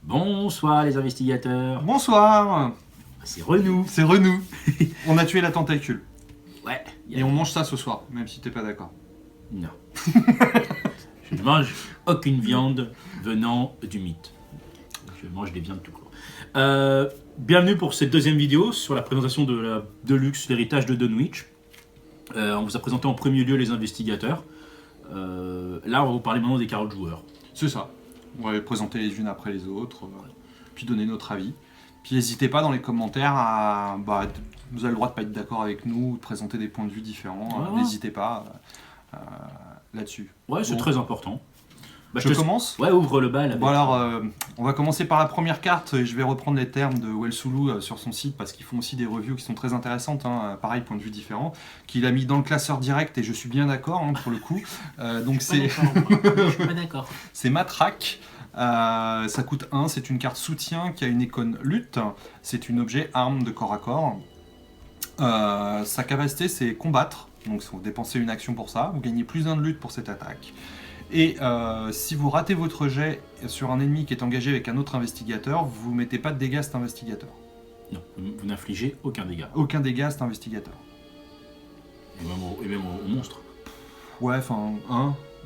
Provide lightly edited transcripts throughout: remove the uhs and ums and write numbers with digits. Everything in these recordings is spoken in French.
Bonsoir les investigateurs. Bonsoir. C'est Renou. C'est Renou. On a tué la tentacule. Ouais. Et on mange ça ce soir, même si t'es pas d'accord. Non. Je ne mange aucune viande venant du mythe. Je mange des viandes tout court. Bienvenue pour cette deuxième vidéo sur la présentation de la Deluxe, l'héritage de Dunwich. On vous a présenté en premier lieu les investigateurs. Là, on va vous parler maintenant des carottes joueurs. C'est ça. On va les présenter les unes après les autres, puis donner notre avis. Puis n'hésitez pas dans les commentaires à... vous avez le droit de pas être d'accord avec nous, de présenter des points de vue différents. Ouais. N'hésitez pas là-dessus. Ouais, c'est très important. Je commence. Ouais, ouvre le bal. Bon alors, on va commencer par la première carte et je vais reprendre les termes de Welsulu sur son site parce qu'ils font aussi des reviews qui sont très intéressantes, pareil, point de vue différent, qu'il a mis dans le classeur direct et je suis bien d'accord pour le coup. Donc c'est... Je suis pas d'accord. C'est Matraque. Ça coûte 1, c'est une carte soutien qui a une icône lutte, c'est une objet arme de corps à corps. Sa capacité c'est combattre, donc vous dépensez une action pour ça, vous gagnez plus 1 de lutte pour cette attaque. Et si vous ratez votre jet sur un ennemi qui est engagé avec un autre investigateur, vous ne mettez pas de dégâts à cet investigateur. Non, vous n'infligez aucun dégât. Aucun dégât à cet investigateur. Et même au monstre. Ouais, enfin,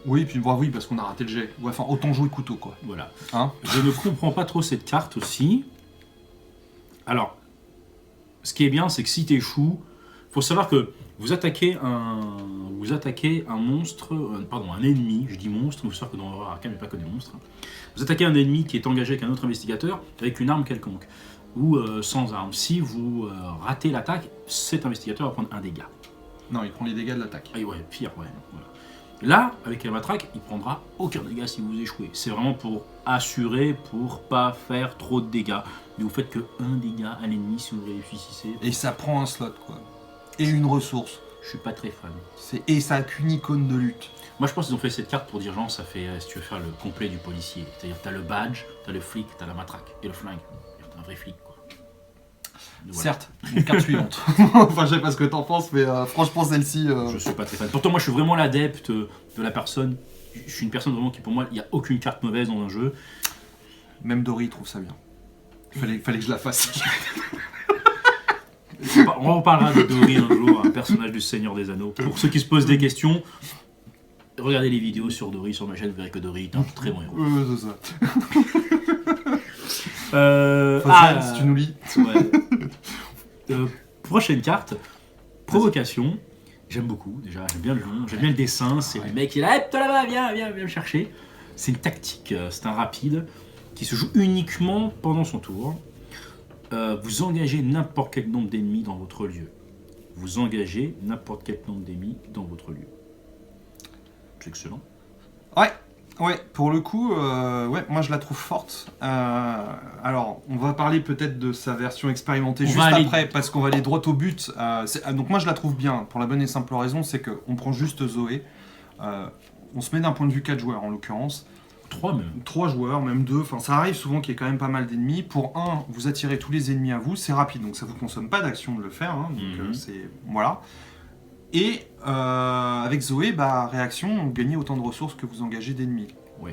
oui, puis oui, parce qu'on a raté le jet. Ouais, enfin, autant jouer couteau, quoi. Voilà. Hein? Je ne comprends pas trop cette carte aussi. Alors, ce qui est bien, c'est que si t'échoues, faut savoir que vous attaquez un monstre, un ennemi, je dis monstre, il faut savoir que dans Horror Arcane, il n'y a pas que des monstres. Vous attaquez un ennemi qui est engagé avec un autre investigateur avec une arme quelconque, ou sans arme. Si vous ratez l'attaque, cet investigateur va prendre un dégât. Non, il prend les dégâts de l'attaque. Ah ouais, pire, ouais. Voilà. Là, avec la matraque, il prendra aucun dégât si vous échouez. C'est vraiment pour assurer, pour pas faire trop de dégâts. Mais vous faites que un dégât à l'ennemi si vous réussissez. Et ça prend un slot, quoi. Et une ressource. Je suis pas très fan. Et ça a qu'une icône de lutte. Moi, je pense qu'ils ont fait cette carte pour dire, genre, ça fait, si tu veux faire le complet du policier. C'est-à-dire, t'as le badge, t'as le flic, t'as la matraque et le flingue. T'es un vrai flic, quoi. Donc, voilà. Certes, une carte suivante. Enfin, je sais pas ce que t'en penses, mais franchement, celle-ci... Je suis pas très fan. Pourtant, moi, je suis vraiment l'adepte de la personne. Je suis une personne vraiment qui, pour moi, il n'y a aucune carte mauvaise dans un jeu. Même Dory trouve ça bien. Fallait que je la fasse. On en parlera de Dory un jour, un personnage du Seigneur des Anneaux. Pour ceux qui se posent des questions, regardez les vidéos sur Dory sur ma chaîne, vous verrez que Dory est un très bon héros. C'est ça. Si tu nous lis. Ouais. Prochaine carte, provocation. J'aime beaucoup déjà, j'aime bien le nom, j'aime bien le dessin. C'est le mec qui est là, toi là-bas, viens me chercher. C'est une tactique, c'est un rapide qui se joue uniquement pendant son tour. Vous engagez n'importe quel nombre d'ennemis dans votre lieu. Vous engagez n'importe quel nombre d'ennemis dans votre lieu. C'est excellent. Ouais, pour le coup, moi je la trouve forte. Alors, on va parler peut-être de sa version expérimentée juste après, parce qu'on va aller droit au but. Donc moi je la trouve bien, pour la bonne et simple raison, c'est qu'on prend juste Zoé. On se met d'un point de vue 4 joueurs en l'occurrence. 3 même. 3 joueurs, même 2. Enfin, ça arrive souvent qu'il y ait quand même pas mal d'ennemis. Pour vous attirez tous les ennemis à vous, c'est rapide, donc ça vous consomme pas d'action de le faire. Donc c'est... Voilà. Et avec Zoé, réaction, vous gagnez autant de ressources que vous engagez d'ennemis. Oui.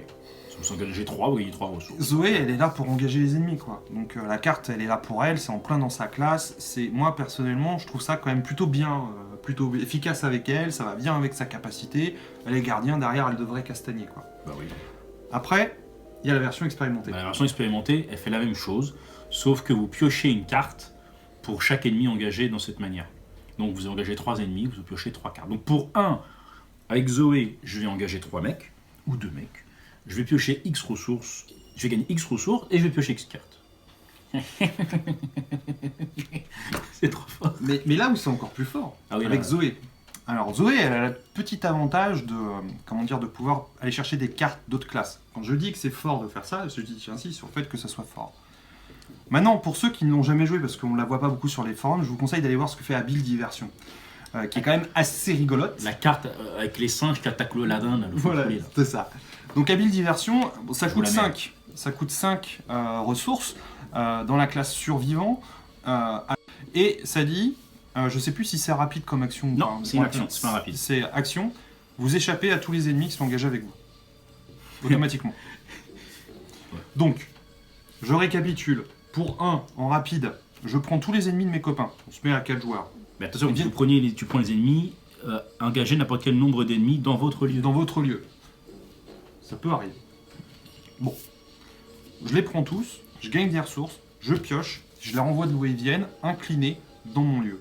Si vous engagez 3, vous gagnez 3 ressources. Zoé, elle est là pour engager les ennemis, quoi. Donc la carte, elle est là pour elle, c'est en plein dans sa classe. Moi, personnellement, je trouve ça quand même plutôt bien, plutôt efficace avec elle, ça va bien avec sa capacité. Elle est gardien, derrière, elle devrait castagner, quoi. Bah oui. Après, il y a la version expérimentée. La version expérimentée, elle fait la même chose, sauf que vous piochez une carte pour chaque ennemi engagé dans cette manière. Donc vous engagez 3 ennemis, vous piochez 3 cartes. Donc pour avec Zoé, je vais engager 3 mecs, ou 2 mecs. Je vais piocher X ressources, je vais gagner X ressources, et je vais piocher X cartes. C'est trop fort. Mais là où c'est encore plus fort, avec Zoé. Alors Zoé, elle a le petit avantage de pouvoir aller chercher des cartes d'autres classes. Quand je dis que c'est fort de faire ça, j'insiste sur le fait que ça soit fort. Maintenant, pour ceux qui ne l'ont jamais joué, parce qu'on ne la voit pas beaucoup sur les forums, je vous conseille d'aller voir ce que fait Habile Diversion, qui est quand même assez rigolote. La carte avec les singes qui attaquent le ladin. Voilà, c'est ça. Donc Habile Diversion, ça coûte 5. Ça coûte 5 ressources dans la classe survivant. Et ça dit... je sais plus si c'est rapide comme action ou pas. Non, c'est une action, c'est pas rapide. C'est action. Vous échappez à tous les ennemis qui sont engagés avec vous. Automatiquement. Ouais. Donc, Je récapitule. Pour 1, en rapide, je prends tous les ennemis de mes copains. On se met à 4 joueurs. Mais attention, Eh bien- tu prends les ennemis, engagez n'importe quel nombre d'ennemis dans votre lieu. Dans votre lieu. Ça peut arriver. Bon. Je les prends tous, je gagne des ressources, je pioche, je les renvoie de où ils viennent, inclinés, dans mon lieu.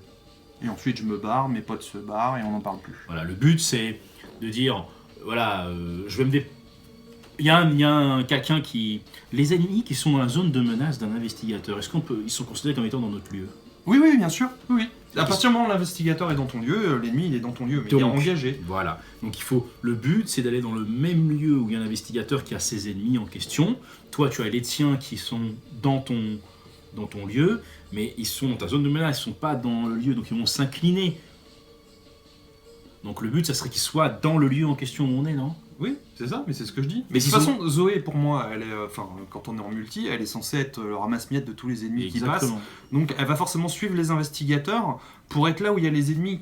Et ensuite je me barre, mes potes se barrent et on n'en parle plus. Voilà, le but c'est de dire, voilà, je vais me il y a, quelqu'un qui... Les ennemis qui sont dans la zone de menace d'un investigateur, ils sont considérés comme étant dans notre lieu? Oui, oui, bien sûr. Oui, oui. À partir du moment où l'investigateur est dans ton lieu, l'ennemi il est dans ton lieu, mais il est Donc, engagé. Voilà. Donc le but c'est d'aller dans le même lieu où il y a un investigateur qui a ses ennemis en question. Toi tu as les tiens qui sont dans ton lieu, mais ils sont dans ta zone de menace, ils sont pas dans le lieu, donc ils vont s'incliner. Donc le but ça serait qu'ils soient dans le lieu en question où on est, non? Oui, c'est ça, mais c'est ce que je dis. Mais Mais de toute façon, Zoé, pour moi, elle est, quand on est en multi, elle est censée être le ramasse-miettes de tous les ennemis qui passent. Exactement. Donc elle va forcément suivre les investigateurs pour être là où il y a les ennemis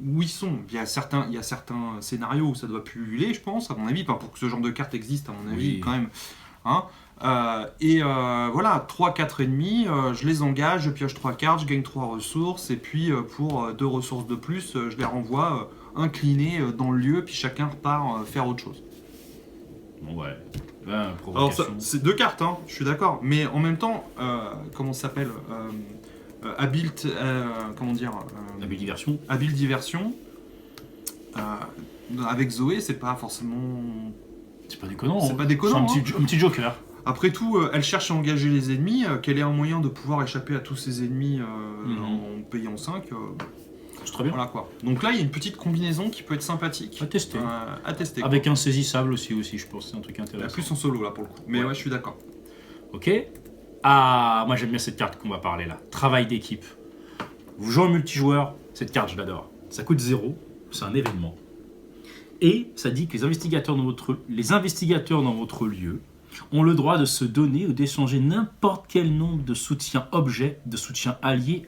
où ils sont. Il y a certains scénarios où ça doit pulluler, je pense, à mon avis, pas pour que ce genre de carte existe, à mon avis, Oui. quand même. Hein. Voilà, 3-4 ennemis, je les engage, je pioche 3 cartes, je gagne 3 ressources, et puis pour 2 ressources de plus, je les renvoie inclinés dans le lieu, puis chacun repart faire autre chose. Bon ouais. Ben, Alors provocation. c'est 2 cartes, hein, je suis d'accord, mais en même temps, comment ça s'appelle habile, comment dire La belle diversion. habile diversion. Avec Zoé, c'est pas forcément. C'est pas déconnant. C'est hein. pas déconnant, C'est un petit joker. Après tout, elle cherche à engager les ennemis. Quel est un moyen de pouvoir échapper à tous ces ennemis en payant 5 C'est très bien. Voilà quoi. Donc là, il y a une petite combinaison qui peut être sympathique. À tester. À tester. quoi. Avec un saisissable aussi, je pense. C'est un truc Là, intéressant. plus en solo là pour le coup. Mais Ouais. ouais, je suis d'accord. Ok. Ah, moi j'aime bien cette carte qu'on va parler là. Travail d'équipe. Vous jouez en multijoueur, cette carte je l'adore. Ça coûte 0, c'est un événement. Et ça dit que les investigateurs dans votre lieu ont le droit de se donner ou d'échanger n'importe quel nombre de soutiens objets, de soutiens alliés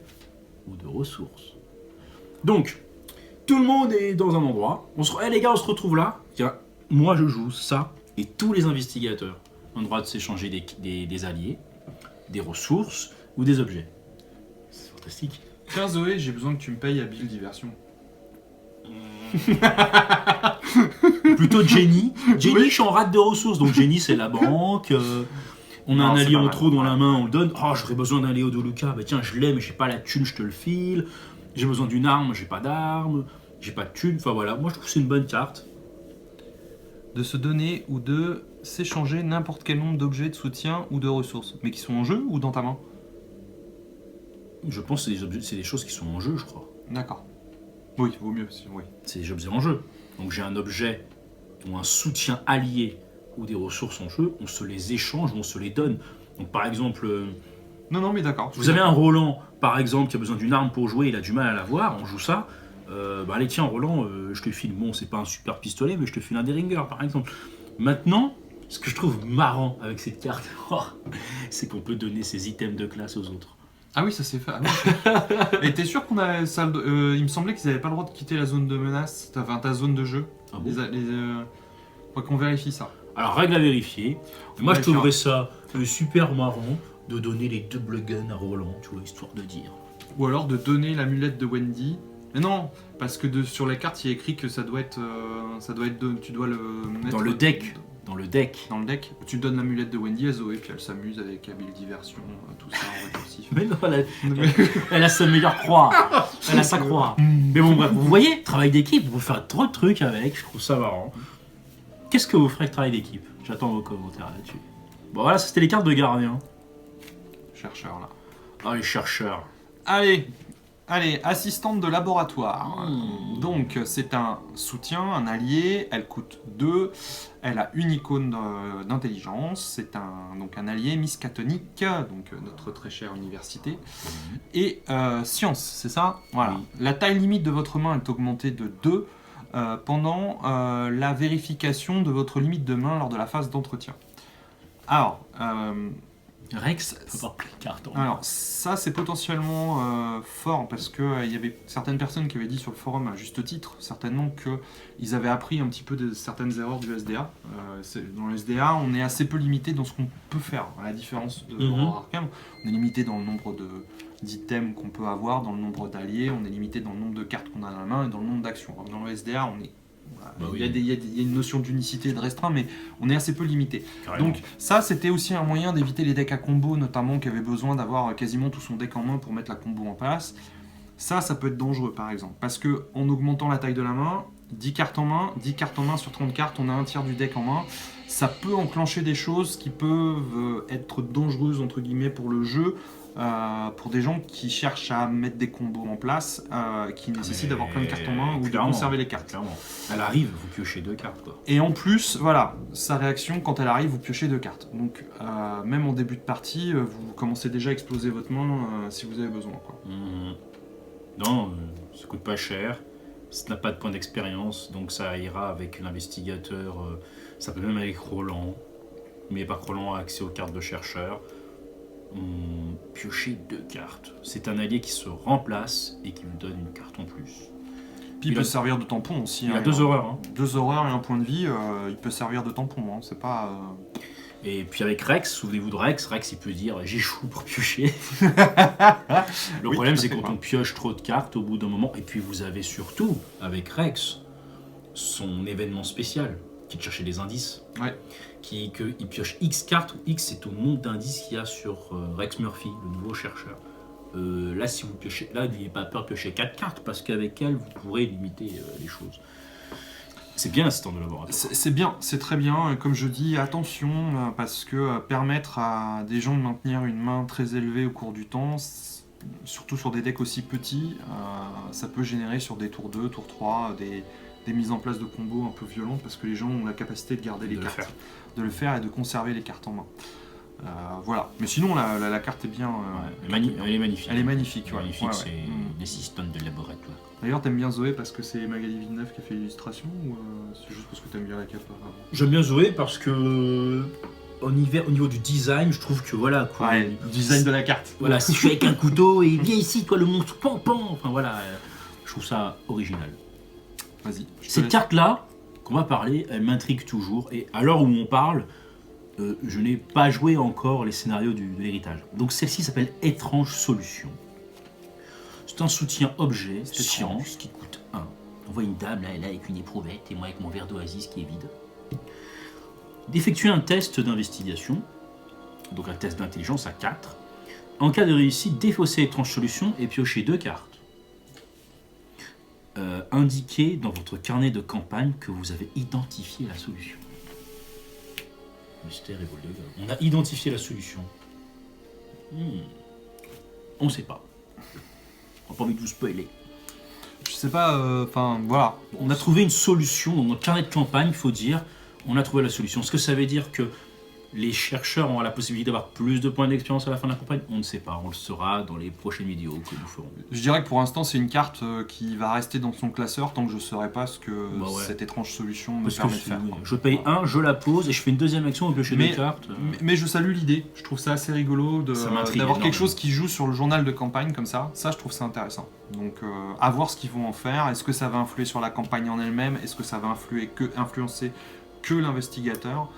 ou de ressources. Donc, tout le monde est dans un endroit. Les gars, on se retrouve là. Tiens, moi je joue ça et tous les investigateurs ont le droit de s'échanger des alliés, des ressources ou des objets. C'est fantastique. Tiens Zoé, j'ai besoin que tu me payes habile diversion. Plutôt Jenny. Jenny, Oui. je suis en rate de ressources, donc Jenny c'est la banque. On a Non, un c'est allié pas en mal. trop dans la main, on le donne. Oh, j'aurais besoin d'un Léo de Luca. Bah tiens, je l'ai, mais j'ai pas la thune, je te le file. J'ai besoin d'une arme, j'ai pas d'arme. J'ai pas de thune. Enfin voilà, moi je trouve que c'est une bonne carte. De se donner ou de s'échanger n'importe quel nombre d'objets de soutien ou de ressources. Mais qui sont en jeu ou dans ta main? Je pense que c'est des choses qui sont en jeu, je crois. D'accord. Oui, vaut mieux. Oui. C'est des objets en jeu. Donc j'ai un objet ou un soutien allié ou des ressources en jeu, on se les échange ou on se les donne. Donc par exemple, Non, mais d'accord. vous avez un Roland, par exemple, qui a besoin d'une arme pour jouer, il a du mal à l'avoir, on joue ça. Allez tiens Roland, je te file, bon c'est pas un super pistolet, mais je te file un Derringer par exemple. Maintenant, ce que je trouve marrant avec cette carte, c'est qu'on peut donner ses items de classe aux autres. Ah oui, ça s'est fait. Ah oui. Et t'es sûr qu'on a ça, il me semblait qu'ils avaient pas le droit de quitter la zone de menace, enfin ta zone de jeu. Ah bon Faut qu'on vérifie ça. Alors règle à vérifier, moi je vérifiera. trouverais ça super marrant de donner les double guns à Roland, tu vois, histoire de dire. Ou alors de donner l'amulette de Wendy. Mais non, parce que sur la carte il y a écrit que ça doit être tu dois le mettre Dans le deck. Dans le deck. Dans le deck, tu donnes l'amulette de Wendy à Zoé, puis elle s'amuse avec habile diversion, tout ça en récursif. Mais non, elle a sa meilleure croix. Elle a sa croix. Mais bon, bref, vous voyez, travail d'équipe, vous faire trop de trucs avec, je trouve ça marrant. Qu'est-ce que vous ferez avec travail d'équipe? J'attends vos commentaires là-dessus. Bon, voilà, ça c'était les cartes de gardien. Chercheur là. Ah, les chercheurs. Allez, assistante de laboratoire. Donc, c'est un soutien, un allié, elle coûte 2, elle a une icône d'intelligence, c'est donc un allié miskatonique, donc notre très chère université, et science, c'est ça? Voilà. Oui. La taille limite de votre main est augmentée de 2 pendant la vérification de votre limite de main lors de la phase d'entretien. Alors, Rex peut avoir plein de cartes. Alors ça c'est potentiellement fort parce que il y avait certaines personnes qui avaient dit sur le forum à juste titre certainement que ils avaient appris un petit peu de certaines erreurs du SDA. Dans le SDA on est assez peu limité dans ce qu'on peut faire, à la différence de Horror Arkham. On est limité dans le nombre d'items qu'on peut avoir, dans le nombre d'alliés, on est limité dans le nombre de cartes qu'on a dans la main et dans le nombre d'actions. Dans le SDA on est il y a une notion d'unicité et de restreint, mais on est assez peu limité. Carrément. Donc ça, c'était aussi un moyen d'éviter les decks à combo, notamment qui avaient besoin d'avoir quasiment tout son deck en main pour mettre la combo en place. Ça peut être dangereux, par exemple, parce que en augmentant la taille de la main, 10 cartes en main sur 30 cartes, on a un tiers du deck en main. Ça peut enclencher des choses qui peuvent être dangereuses, entre guillemets, pour le jeu, pour des gens qui cherchent à mettre des combos en place, qui nécessitent d'avoir plein de cartes en main ou de conserver les cartes. Clairement. Elle arrive, vous piochez 2 cartes, quoi. Et en plus, voilà, sa réaction, quand elle arrive, vous piochez 2 cartes. Donc, même en début de partie, vous commencez déjà à exploser votre main si vous avez besoin, quoi. Non, ça coûte pas cher, ça n'a pas de point d'expérience, donc ça ira avec l'investigateur, ça peut même avec Roland, mais pas que Roland a accès aux cartes de chercheur. Piocher 2 cartes. C'est un allié qui se remplace et qui vous donne une carte en plus. Puis il peut servir de tampon aussi. Il a 2 horreurs. Hein. 2 horreurs et un point de vie, il peut servir de tampon. Hein. C'est pas. Et puis avec Rex, souvenez-vous de Rex, il peut dire j'échoue pour piocher. Le problème c'est quand on pioche trop de cartes au bout d'un moment, et puis vous avez surtout avec Rex son événement spécial qui est de chercher des indices. Ouais. Il pioche X cartes, où X c'est au nombre d'indices qu'il y a sur Rex Murphy, le nouveau chercheur. Là, si vous piochez, là, n'ayez pas peur de piocher 4 cartes parce qu'avec elles, vous pourrez limiter les choses. C'est bien l'assistant de laboratoire. C'est bien, c'est très bien. Comme je dis, attention, parce que permettre à des gens de maintenir une main très élevée au cours du temps, surtout sur des decks aussi petits, ça peut générer sur des tours 2, tours 3, des mises en place de combos un peu violentes parce que les gens ont la capacité de garder les cartes, de le faire et de conserver les cartes en main. Voilà, mais sinon la carte est bien. Elle est magnifique. Elle est magnifique, ouais. Magnifique, c'est l'assistant de laboratoire. D'ailleurs, t'aimes bien Zoé parce que c'est Magali Villeneuve qui a fait l'illustration ou c'est juste parce que t'aimes bien la cape? J'aime bien Zoé parce que au niveau du design, je trouve que voilà quoi. Ouais, le design de la carte. Voilà, si je suis avec un couteau et viens ici, toi le monstre, pan pan. Enfin voilà, je trouve ça original. Vas-y. Cette carte-là, qu'on va parler, elle m'intrigue toujours. Et à l'heure où on parle, je n'ai pas joué encore les scénarios de l'héritage. Donc celle-ci s'appelle Étrange Solution. C'est un soutien objet, science, qui coûte 1. On voit une dame là, elle est avec une éprouvette et moi avec mon verre d'oasis qui est vide. D'effectuer un test d'investigation, donc un test d'intelligence à 4. En cas de réussite, défausser Étrange Solution et piocher 2 cartes. Indiquez dans votre carnet de campagne que vous avez identifié la solution. Mystère et Boldega. On a identifié la solution. On ne sait pas. On n'a pas envie de vous spoiler. Je sais pas, enfin voilà. On a trouvé une solution dans notre carnet de campagne, il faut dire. On a trouvé la solution. Est-ce que ça veut dire que les chercheurs ont la possibilité d'avoir plus de points d'expérience à la fin de la campagne? On ne sait pas, on le saura dans les prochaines vidéos que nous ferons. Je dirais que pour l'instant c'est une carte qui va rester dans son classeur tant que je ne saurai pas ce que cette étrange solution me permet de faire. Je paye 1, je la pose et je fais une deuxième action avec le jeu de cartes. Mais je salue l'idée, je trouve ça assez rigolo d'avoir quelque chose qui joue sur le journal de campagne comme ça. Ça je trouve ça intéressant. Donc à voir ce qu'ils vont en faire. Est-ce que ça va influer sur la campagne en elle-même? Est-ce que ça va influencer que l'investigateur?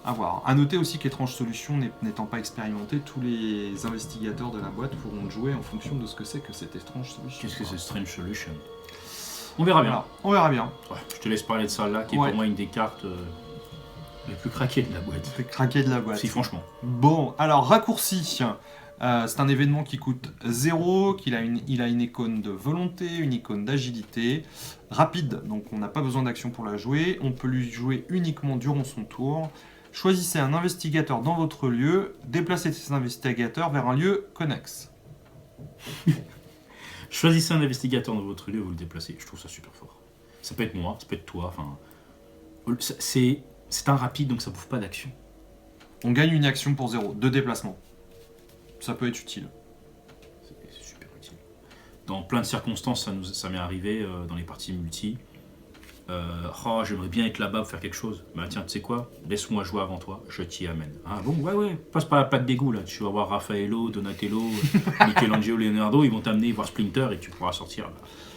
À voir. A noter aussi qu'Étrange Solution n'étant pas expérimenté, tous les investigateurs de la boîte pourront le jouer en fonction de ce que c'est que cette étrange solution. Qu'est-ce que c'est Strange Solution? On verra bien. On verra bien. Ouais, je te laisse parler de ça là, qui est pour moi une des cartes les plus craquées de la boîte. Les craquées de la boîte. Si, franchement. Bon, alors raccourci. C'est un événement qui coûte 0, il a une icône de volonté, une icône d'agilité, rapide, donc on n'a pas besoin d'action pour la jouer, on peut lui jouer uniquement durant son tour. Choisissez un investigateur dans votre lieu, déplacez ces investigateurs vers un lieu connexe. Choisissez un investigateur dans votre lieu, vous le déplacez. Je trouve ça super fort. Ça peut être moi, ça peut être toi. Enfin, c'est un rapide, donc ça bouffe pas d'action. On gagne une action pour 0, 2 déplacements. Ça peut être utile. C'est super utile. Dans plein de circonstances, ça m'est arrivé dans les parties multi. Oh, j'aimerais bien être là-bas pour faire quelque chose. Bah tiens, tu sais quoi? Laisse-moi jouer avant toi, je t'y amène. Ah bon, ouais, passe par la plaque d'égout là. Tu vas voir Raffaello, Donatello, Michelangelo, Leonardo, ils vont t'amener voir Splinter et tu pourras sortir la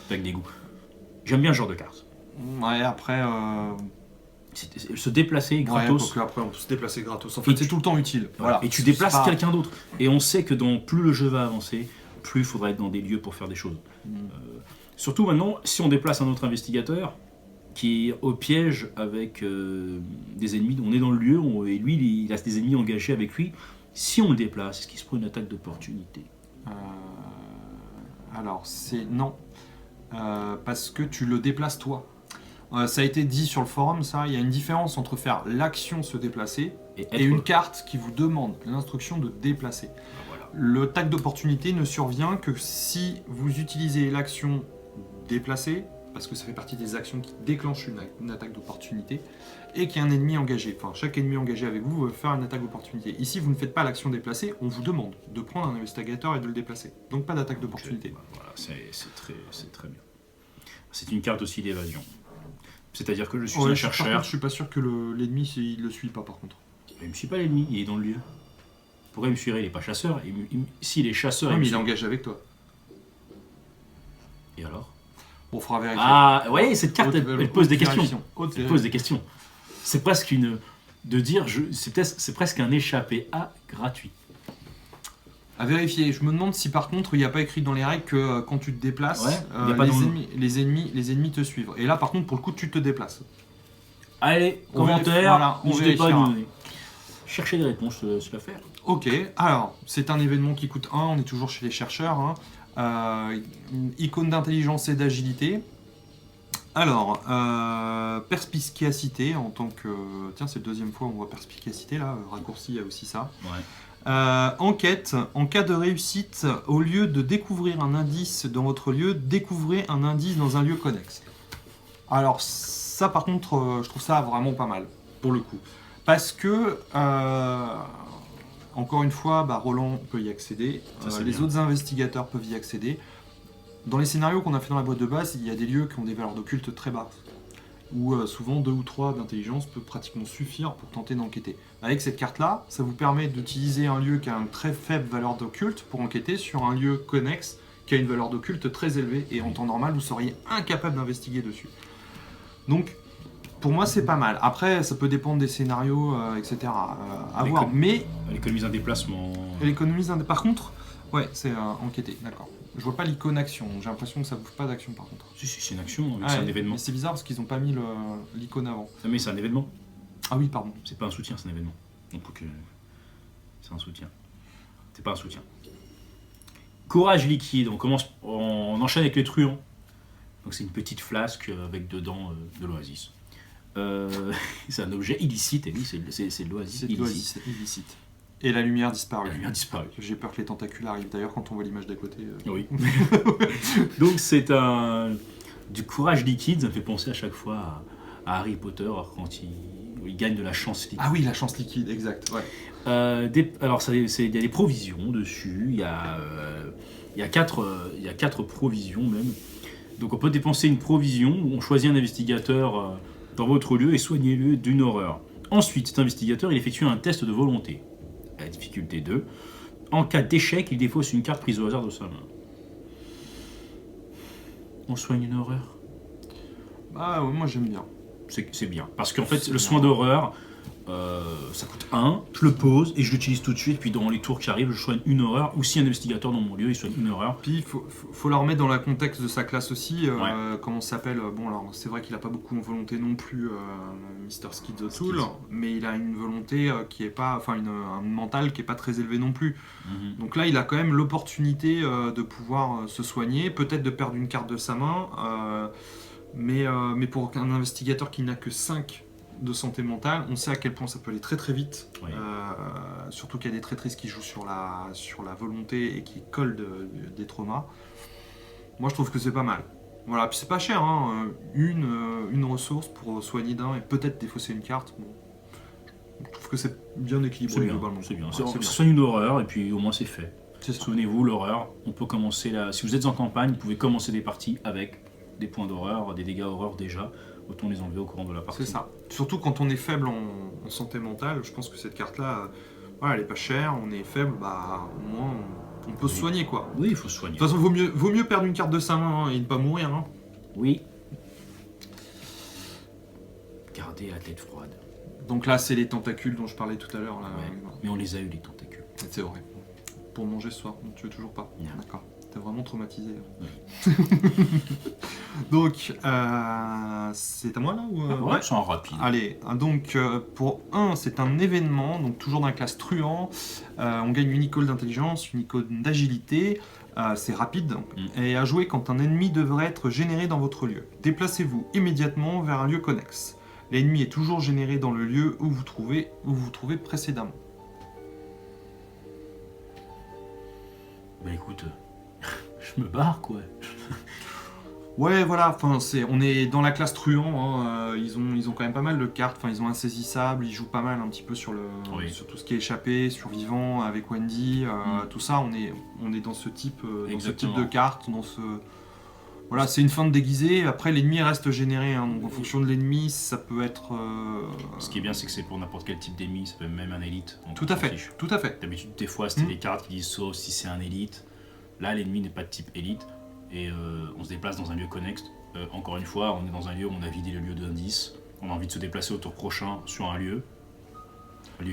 plaque d'égout. J'aime bien ce genre de carte. Ouais, après. Se déplacer gratos. Ouais, après on peut se déplacer gratos. En fait, c'est tout le temps utile. Voilà. Et tu déplaces quelqu'un d'autre. Et on sait que plus le jeu va avancer, plus il faudra être dans des lieux pour faire des choses. Surtout maintenant, si on déplace un autre investigateur qui est au piège avec des ennemis, on est dans le lieu, et lui, il a des ennemis engagés avec lui. Si on le déplace, est-ce qu'il se prend une attaque d'opportunité? Alors, c'est non. Parce que tu le déplaces toi. Ça a été dit sur le forum, ça. Il y a une différence entre faire l'action se déplacer et une carte qui vous demande l'instruction de déplacer. Voilà. Le tac d'opportunité ne survient que si vous utilisez l'action déplacer, parce que ça fait partie des actions qui déclenchent une attaque d'opportunité, et qu'il y a un ennemi engagé. Enfin, chaque ennemi engagé avec vous veut faire une attaque d'opportunité. Ici, vous ne faites pas l'action déplacer, on vous demande de prendre un investigateur et de le déplacer. Donc pas d'attaque d'opportunité. Voilà, c'est très bien. C'est une carte aussi d'évasion. C'est-à-dire que je suis un chercheur. Par contre, je suis pas sûr que l'ennemi il le suit pas par contre. Mais il me suit pas l'ennemi, il est dans le lieu. Pourquoi il me suivrait? Il est pas chasseur. S'il est chasseur, mais il est engagé avec toi. Et alors? Bon, faudra vérifier. Ah, ouais, cette carte, elle pose des questions. Elle pose des questions. C'est presque c'est presque un échappé A gratuit. À vérifier. Je me demande si par contre il n'y a pas écrit dans les règles que quand tu te déplaces, les ennemis te suivent. Et là par contre pour le coup tu te déplaces. Allez, commentaire, n'hésitez pas à nous donner. Chercher des réponses, c'est l'affaire. Ok, alors c'est un événement qui coûte 1, on est toujours chez les chercheurs. Une icône d'intelligence et d'agilité. Alors, perspicacité en tant que... Tiens, c'est la deuxième fois où on voit perspicacité là, raccourci il y a aussi ça. Ouais. Enquête, en cas de réussite, au lieu de découvrir un indice dans votre lieu, découvrez un indice dans un lieu connexe. Alors ça par contre, je trouve ça vraiment pas mal, pour le coup. Parce que, encore une fois, Roland peut y accéder, les autres investigateurs peuvent y accéder. Dans les scénarios qu'on a fait dans la boîte de base, il y a des lieux qui ont des valeurs d'occulte très basses. Où souvent 2 ou 3 d'intelligence peut pratiquement suffire pour tenter d'enquêter. Avec cette carte-là, ça vous permet d'utiliser un lieu qui a une très faible valeur d'occulte pour enquêter sur un lieu connexe qui a une valeur d'occulte très élevée, et en temps normal, vous seriez incapable d'investiguer dessus. Donc, pour moi, c'est pas mal. Après, ça peut dépendre des scénarios, etc. À voir, mais... Elle économise un déplacement. Elle économise un... Par contre, ouais, c'est enquêter, d'accord. Je vois pas l'icône action, j'ai l'impression que ça bouffe pas d'action par contre. Si, c'est une action, c'est un événement. Mais c'est bizarre parce qu'ils ont pas mis l'icône avant. Mais c'est un événement. Ah oui, pardon. C'est pas un soutien, c'est un événement. Donc c'est un soutien. C'est pas un soutien. Courage liquide, on enchaîne avec les truands. Donc c'est une petite flasque avec dedans de l'oasis. C'est un objet illicite, et oui, c'est de l'oasis illicite. Et la lumière disparaît. La lumière disparaît. J'ai peur que les tentacules arrivent d'ailleurs quand on voit l'image d'à côté. Oui. Donc c'est du courage liquide, ça me fait penser à chaque fois à Harry Potter quand il gagne de la chance liquide. Ah oui, la chance liquide, exact. Ouais. Alors il y a des provisions dessus, il y a 4 provisions même. Donc on peut dépenser une provision, on choisit un investigateur dans votre lieu et soignez-le d'une horreur. Ensuite, cet investigateur il effectue un test de volonté. La difficulté 2. En cas d'échec, il défausse une carte prise au hasard de sa main. On soigne une horreur. Ah ouais, moi j'aime bien. C'est bien. Parce qu'en fait, le soin d'horreur, ça coûte 1, je le pose et je l'utilise tout de suite, puis dans les tours qui arrivent, je soigne une horreur, ou si un investigateur dans mon lieu, il soigne une horreur. Puis il faut la remettre dans le contexte de sa classe aussi, comment ça s'appelle. Bon, alors c'est vrai qu'il a pas beaucoup en volonté non plus, Mr. Skid the Tool, mais il a une volonté qui est pas, enfin un mental qui est pas très élevé non plus. Donc là, il a quand même l'opportunité de pouvoir se soigner, peut-être de perdre une carte de sa main, mais pour un investigateur qui n'a que 5 de santé mentale, on sait à quel point ça peut aller très très vite, surtout qu'il y a des traîtrises qui jouent sur la volonté et qui collent des traumas. Moi je trouve que c'est pas mal. Voilà, puis c'est pas cher, hein, une ressource pour soigner d'un et peut-être défausser une carte. Bon. Je trouve que c'est bien équilibré globalement. C'est bien. Ça soigne une horreur et puis au moins c'est fait. Souvenez-vous, l'horreur, on peut commencer là. Si vous êtes en campagne, vous pouvez commencer des parties avec des points d'horreur, des dégâts horreur déjà. autant les enlever au courant de la partie. C'est ça. Surtout quand on est faible en santé mentale, je pense que cette carte-là, voilà, elle est pas chère, on est faible, bah au moins on peut se soigner quoi. Oui, il faut se soigner. De toute façon, vaut mieux perdre une carte de sa main et ne pas mourir. Hein. Oui. Gardez la tête froide. Donc là, c'est les tentacules dont je parlais tout à l'heure. Là. Ouais. Mais on les a eu, les tentacules. C'est vrai. Pour manger ce soir, tu veux toujours pas? Non. D'accord. T'es vraiment traumatisé. Oui. Donc, c'est à moi là ou Ouais, c'est en rapide. Allez, donc pour 1, c'est un événement, donc toujours dans la classe truand. On gagne une icône d'intelligence, une icône d'agilité. C'est rapide et à jouer quand un ennemi devrait être généré dans votre lieu. Déplacez-vous immédiatement vers un lieu connexe. L'ennemi est toujours généré dans le lieu où vous trouvez précédemment. Bah écoute, je me barre quoi. Ouais, voilà, on est dans la classe truand, hein, ils ont quand même pas mal de cartes, ils ont insaisissable, ils jouent pas mal un petit peu sur tout ce qui est échappé, survivant, avec Wendy, tout ça, on est dans ce type de cartes, Voilà, c'est une feinte déguisée, après l'ennemi reste généré, hein, donc en fonction de l'ennemi, ça peut être... Ce qui est bien, c'est que c'est pour n'importe quel type d'ennemi, ça peut même un élite. Tout à fait. D'habitude, des fois, c'était des cartes qui disent sauf si c'est un élite. Là, l'ennemi n'est pas de type élite. Et on se déplace dans un lieu connexe. Encore une fois, on est dans un lieu où on a vidé le lieu d'indice. On a envie de se déplacer au tour prochain sur un lieu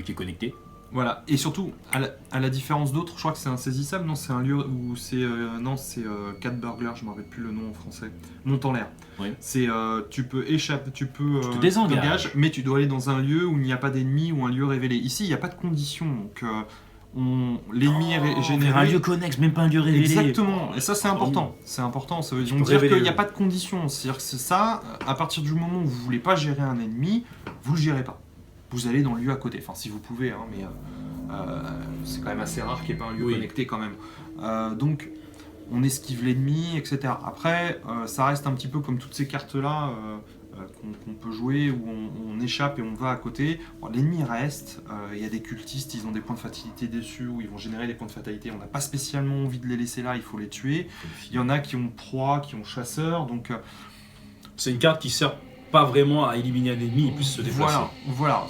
qui est connecté. Voilà, et surtout, à la différence d'autres, je crois que c'est insaisissable, non, c'est un lieu où c'est... Cat Burglar, je ne me rappelle plus le nom en français. Monte en l'air. Oui. C'est, tu peux échapper, tu te désengages. mais tu dois aller dans un lieu où il n'y a pas d'ennemis ou un lieu révélé. Ici, il n'y a pas de conditions, donc... l'ennemi est généré. Un lieu connexe, même pas un lieu révélé. Exactement, et ça c'est important. C'est important, ça veut dire qu'il n'y a pas de conditions. C'est-à-dire que c'est ça, à partir du moment où vous voulez pas gérer un ennemi, vous le gérez pas. Vous allez dans le lieu à côté. Enfin, si vous pouvez, hein, mais c'est quand même assez rare qu'il n'y ait pas un lieu connecté quand même. Donc, on esquive l'ennemi, etc. Après, ça reste un petit peu comme toutes ces cartes-là qu'on peut jouer, où on échappe et on va à côté. Bon, l'ennemi reste, il y a des cultistes, ils ont des points de fatalité dessus, où ils vont générer des points de fatalité. On n'a pas spécialement envie de les laisser là, il faut les tuer. Il y en a qui ont proie, qui ont chasseur, donc... c'est une carte qui sert pas vraiment à éliminer un ennemi, et plus se déplacer. Voilà.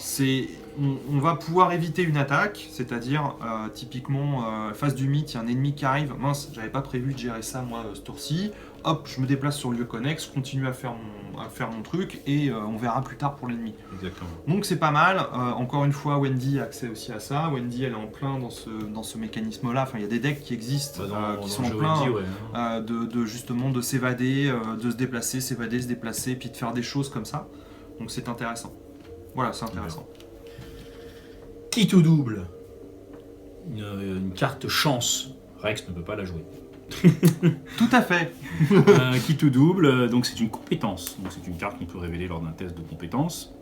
On va pouvoir éviter une attaque, c'est-à-dire typiquement face du mythe, il y a un ennemi qui arrive. Mince, j'avais pas prévu de gérer ça moi ce tour-ci. Hop, je me déplace sur le lieu connexe, je continue à faire mon truc et on verra plus tard pour l'ennemi. Exactement. Donc c'est pas mal. Encore une fois, Wendy a accès aussi à ça. Wendy, elle est en plein dans ce mécanisme-là. Enfin, il y a des decks qui existent, qui sont en plein justement de s'évader, de se déplacer, s'évader, se déplacer, puis de faire des choses comme ça. Donc c'est intéressant. Voilà, c'est intéressant. Qui tout double. Une carte chance. Rex ne peut pas la jouer. Tout à fait. Qui tout double, donc c'est une compétence. Donc c'est une carte qu'on peut révéler lors d'un test de compétence.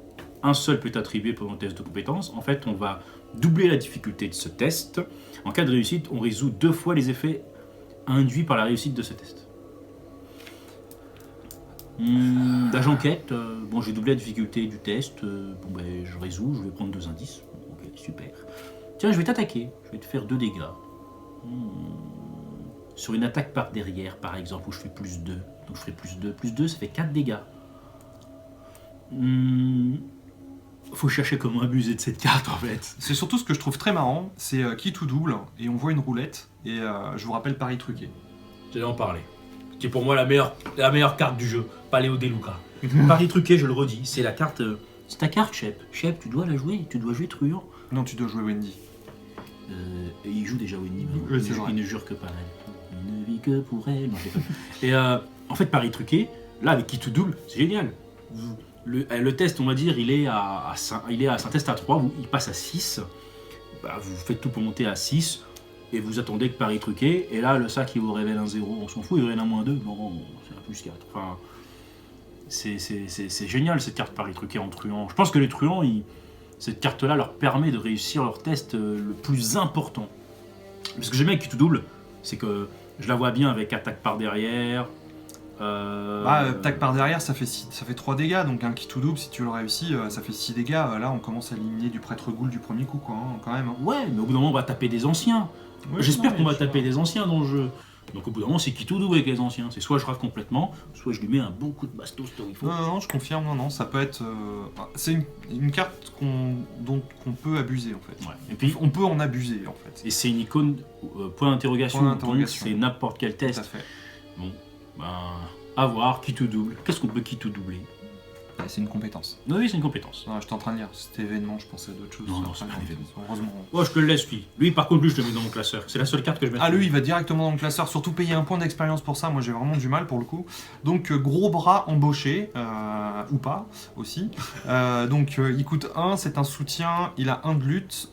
Un seul peut être attribué pendant un test de compétence. En fait, on va doubler la difficulté de ce test. En cas de réussite, on résout 2 fois les effets induits par la réussite de ce test. D'agent quête, bon, j'ai doublé la difficulté du test. Je résous, je vais prendre 2 indices. Ok, super. Tiens, je vais t'attaquer. Je vais te faire 2 dégâts. Sur une attaque par derrière, par exemple, où je fais plus 2. Donc je ferai plus 2. Plus 2, ça fait 4 dégâts. Faut chercher comment abuser de cette carte, en fait. C'est surtout ce que je trouve très marrant, c'est qui tout double, et on voit une roulette, et je vous rappelle Paris truqué. J'allais en parler. C'est pour moi la meilleure carte du jeu, Paléo De Luca. Paris truqué, je le redis, c'est la carte... c'est ta carte, Shep. Shep, tu dois la jouer, tu dois jouer truand. Non, tu dois jouer Wendy. Et il joue déjà Wendy, oui, il ne jure que par elle. Il ne vit que pour elle. Non, et en fait, Paris truqué, là, avec qui tout double, c'est génial. Le test, on va dire, il est un test à 3, il passe à 6. Vous faites tout pour monter à 6. Et vous attendez que Paris truqué, et là le sac il vous révèle un 0, on s'en fout, il révèle un -2, non, c'est un +4. Enfin, c'est génial cette carte Paris truqué en truand. Je pense que les truands, cette carte-là leur permet de réussir leur test le plus important. Parce que j'aime bien avec qui tout double, c'est que je la vois bien avec attaque par derrière. Attaque par derrière, ça fait 3 dégâts, donc un qui tout double, si tu le réussis, ça fait 6 dégâts. Là, on commence à éliminer du prêtre ghoul du premier coup, quoi, hein, quand même. Hein. Ouais, mais au bout d'un moment, on va taper des anciens. Ouais, j'espère qu'on va taper des anciens dans le jeu. Donc au bout d'un moment, c'est qui tout double avec les anciens. C'est soit je rate complètement, soit je lui mets un bon coup de bastos là où il faut. Non, je confirme, non, ça peut être... c'est une carte dont on peut abuser, en fait. Ouais. Et puis, On peut en abuser, en fait. et c'est une icône point d'interrogation, Point donc d'interrogation. c'est n'importe quel Tout à test. fait. Bon, ben, à voir, qui tout double. Qu'est-ce qu'on peut qui tout doubler? Ouais, c'est une compétence. Oui, c'est une compétence. Non, j'étais en train de lire cet événement, je pensais à d'autres choses. Non, Après, c'est pas un événement. Heureusement. Oh, je te le laisse, lui. Lui, par contre, lui, je le mets dans mon classeur. C'est la seule carte que je mets. Ah, lui, il va directement dans le classeur, surtout payer un point d'expérience pour ça. Moi, j'ai vraiment du mal pour le coup. Donc, gros bras embauché, ou pas aussi. Il coûte 1, c'est un soutien, il a 1 de lutte.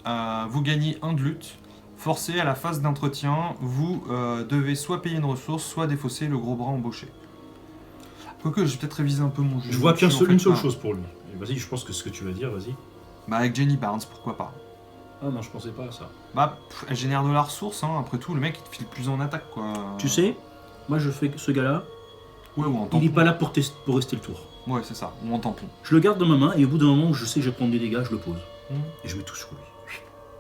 Vous gagnez 1 de lutte. Forcé à la phase d'entretien, vous devez soit payer une ressource, soit défausser le gros bras embauché. Quoique, j'ai peut-être révisé un peu mon jeu. Je vois qu'une en fait, seule pas. chose pour lui. Vas-y, je pense que ce que tu vas dire, vas-y. Bah, avec Jenny Barnes, pourquoi pas. Ah non, je pensais pas à ça. Bah, elle génère de la ressource, hein. Après tout, le mec, il te file plus en attaque, quoi. Tu sais, moi, je fais que ce gars-là, Ouais, ou en il tampon. est pas là pour rester le tour. Ouais, c'est ça, ou en tampon. Je le garde dans ma main et au bout d'un moment où je sais que je vais prendre des dégâts, je le pose. Mhm. Et je mets tout sur lui.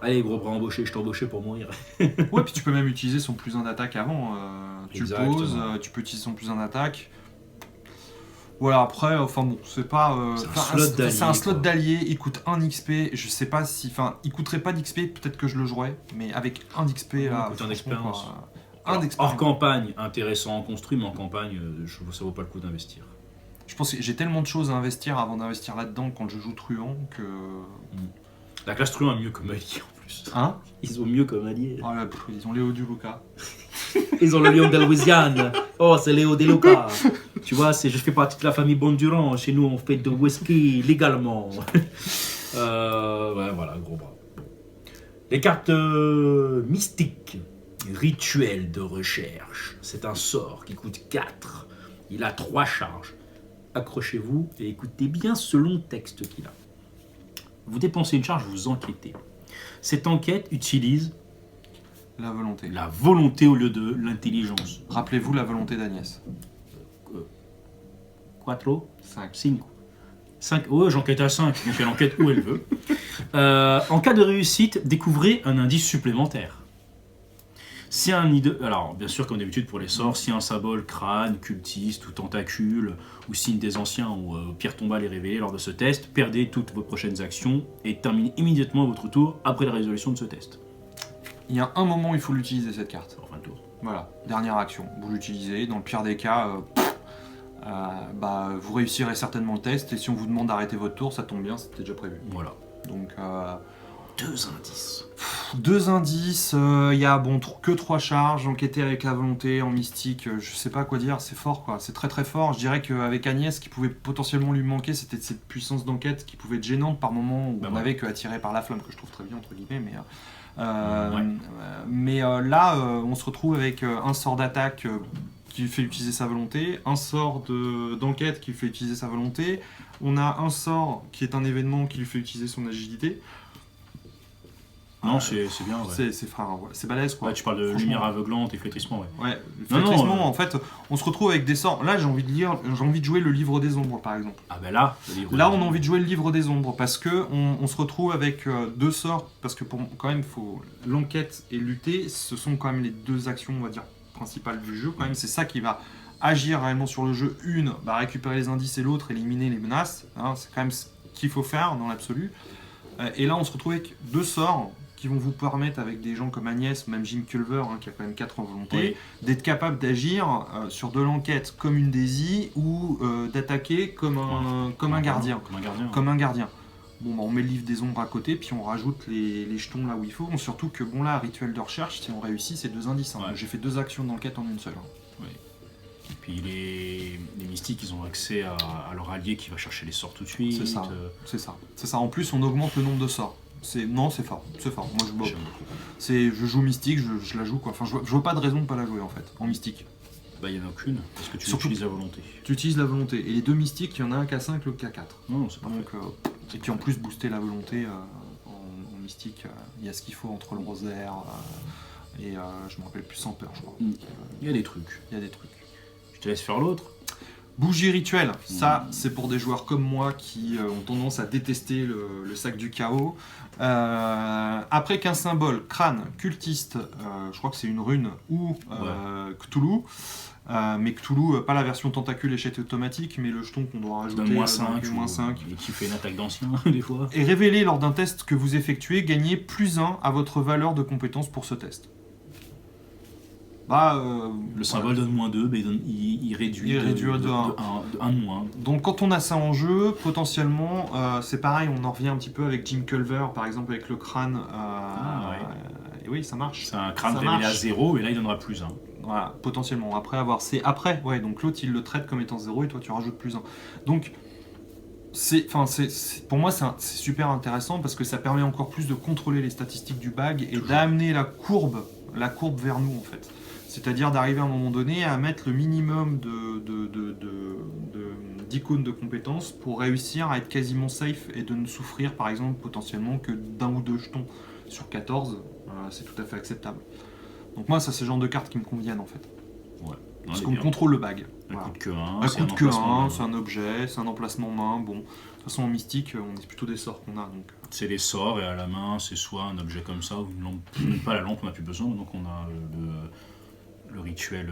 Allez, gros bras embauché, je t'ai embauché pour mourir. Ouais, puis tu peux même utiliser son plus 1 d'attaque avant. Tu le Exactement. poses, tu peux utiliser son plus 1 d'attaque. Voilà, après, enfin bon, c'est pas. C'est un enfin, slot d'allié, c'est un slot quoi. d'allié, il coûte 1 XP. Je sais pas si. Enfin, il coûterait pas d'XP, peut-être que je le jouerais, mais avec 1 d'XP là. Il coûte un franchement, d'expérience. quoi, Alors, un d'expérience. hors campagne, intéressant en construit, mais en campagne, ça vaut pas le coup d'investir. Je pense que j'ai tellement de choses à investir avant d'investir là-dedans quand je joue truand que. La classe truand est mieux comme allié en plus. Hein? Ils ont mieux comme allié. Voilà, ils ont Léo du Luca. Ils ont le lion de Louisiane. Oh, c'est Léo De Luca. Tu vois, je fais partie de la famille Bondurant. Chez nous, on fait de whisky légalement. Ouais, voilà, gros bras. Bon. Les cartes mystiques. Rituel de recherche. C'est un sort qui coûte 4. Il a 3 charges. Accrochez-vous et écoutez bien ce long texte qu'il a. Vous dépensez une charge, vous enquêtez. Cette enquête utilise La volonté. la volonté au lieu de l'intelligence. Rappelez-vous la volonté d'Agnès. 4, 5. 5. 5. Oh, j'enquête à 5, donc elle enquête où elle veut. En cas de réussite, découvrez un indice supplémentaire. Si un alors bien sûr comme d'habitude pour les sorts, si un symbole crâne, cultiste ou tentacule, ou signe des anciens ou pierre tombale est révélé lors de ce test, perdez toutes vos prochaines actions et terminez immédiatement votre tour après la résolution de ce test. Il y a un moment où il faut l'utiliser cette carte. En fin de tour. Voilà, dernière action. Vous l'utilisez. Dans le pire des cas, vous réussirez certainement le test. Et si on vous demande d'arrêter votre tour, ça tombe bien, c'était déjà prévu. Voilà. Donc, 2 indices. 2 indices. Il y a que 3 charges. Enquêter avec la volonté en mystique. Je sais pas quoi dire. C'est fort, quoi. C'est très très fort. Je dirais qu'avec Agnès, ce qui pouvait potentiellement lui manquer, c'était cette puissance d'enquête qui pouvait être gênante par moments où on avait que attiré par la flamme, que je trouve très bien entre guillemets, mais là, on se retrouve avec un sort d'attaque qui fait utiliser sa volonté, un sort d'enquête qui fait utiliser sa volonté, on a un sort qui est un événement qui lui fait utiliser son agilité. Non, c'est bien, ouais. C'est balèze, quoi. Ouais, tu parles de lumière aveuglante et flétrissement, ouais. Ouais, le flétrissement, en fait, on se retrouve avec des sorts. Là, j'ai envie de jouer le livre des ombres, par exemple. Ah ben là, le livre Là, des on a ombres. envie de jouer le livre des ombres parce que on se retrouve avec 2 sorts. Parce que quand même, l'enquête et lutter, ce sont quand même les 2 actions, on va dire, principales du jeu. Quand même, c'est ça qui va agir réellement sur le jeu. Une, récupérer les indices et l'autre, éliminer les menaces. Hein, c'est quand même ce qu'il faut faire dans l'absolu. Et là, on se retrouve avec 2 sorts qui vont vous permettre, avec des gens comme Agnès, même Jim Culver, qui a quand même 4 en volonté, d'être capable d'agir sur de l'enquête comme une Daisy ou d'attaquer comme un gardien. Comme un gardien. Bon, on met le livre des ombres à côté, puis on rajoute les jetons là où il faut. Surtout que, bon, là, rituel de recherche, si on réussit, c'est 2 indices. Hein. J'ai fait 2 actions d'enquête en une seule. Oui. Et puis les mystiques, ils ont accès à leur allié qui va chercher les sorts tout de suite. C'est ça. En plus, on augmente le nombre de sorts. C'est fort. Moi, je joue mystique, je la joue, quoi. Enfin, je vois pas de raison de pas la jouer, en fait, en mystique. Bah, il y en a aucune, parce que tu Surtout utilises la volonté. Tu utilises la volonté. Et les 2 mystiques, il y en a un qui a 5, l'autre qui a 4. Non, c'est pas Donc, et puis en plus, booster la volonté en mystique, il y a ce qu'il faut entre le rosaire et je me rappelle plus, sans peur, je crois. Il y a des trucs. Il y a des trucs. Je te laisse faire l'autre. Bougie rituelle, ça c'est pour des joueurs comme moi qui ont tendance à détester le sac du chaos. Après qu'un symbole, crâne, cultiste, je crois que c'est une rune, ou Cthulhu. Mais Cthulhu, pas la version tentacule échette automatique, mais le jeton qu'on doit rajouter. Donne moins 5, moins 5. Et qui fait une attaque d'ancien, des fois. Et révélé lors d'un test que vous effectuez, gagnez +1 à votre valeur de compétence pour ce test. Le symbole donne -2, mais il réduit de 1 de moins. Donc quand on a ça en jeu, potentiellement, c'est pareil, on en revient un petit peu avec Jim Culver, par exemple avec le crâne. Et oui, ça marche. C'est un crâne révélé à 0, et là il donnera +1. Voilà, potentiellement. Après avoir... C'est après, ouais, donc l'autre il le traite comme étant 0 et toi tu rajoutes +1. Donc, pour moi c'est super intéressant parce que ça permet encore plus de contrôler les statistiques du bag et d'amener la courbe vers nous en fait. C'est-à-dire d'arriver à un moment donné à mettre le minimum d'icônes de compétences pour réussir à être quasiment safe et de ne souffrir par exemple potentiellement que d'1 ou 2 jetons sur 14. C'est tout à fait acceptable. Donc moi, ça c'est le genre de cartes qui me conviennent en fait. Ouais. Parce qu'on contrôle le bag. Elle coûte que 1. Elle coûte que 1, c'est un objet, c'est un emplacement main. Bon, de toute façon en mystique, on est plutôt des sorts qu'on a. Donc. C'est les sorts et à la main, c'est soit un objet comme ça ou une lampe. Même pas la lampe, on n'a plus besoin. Donc on a le rituel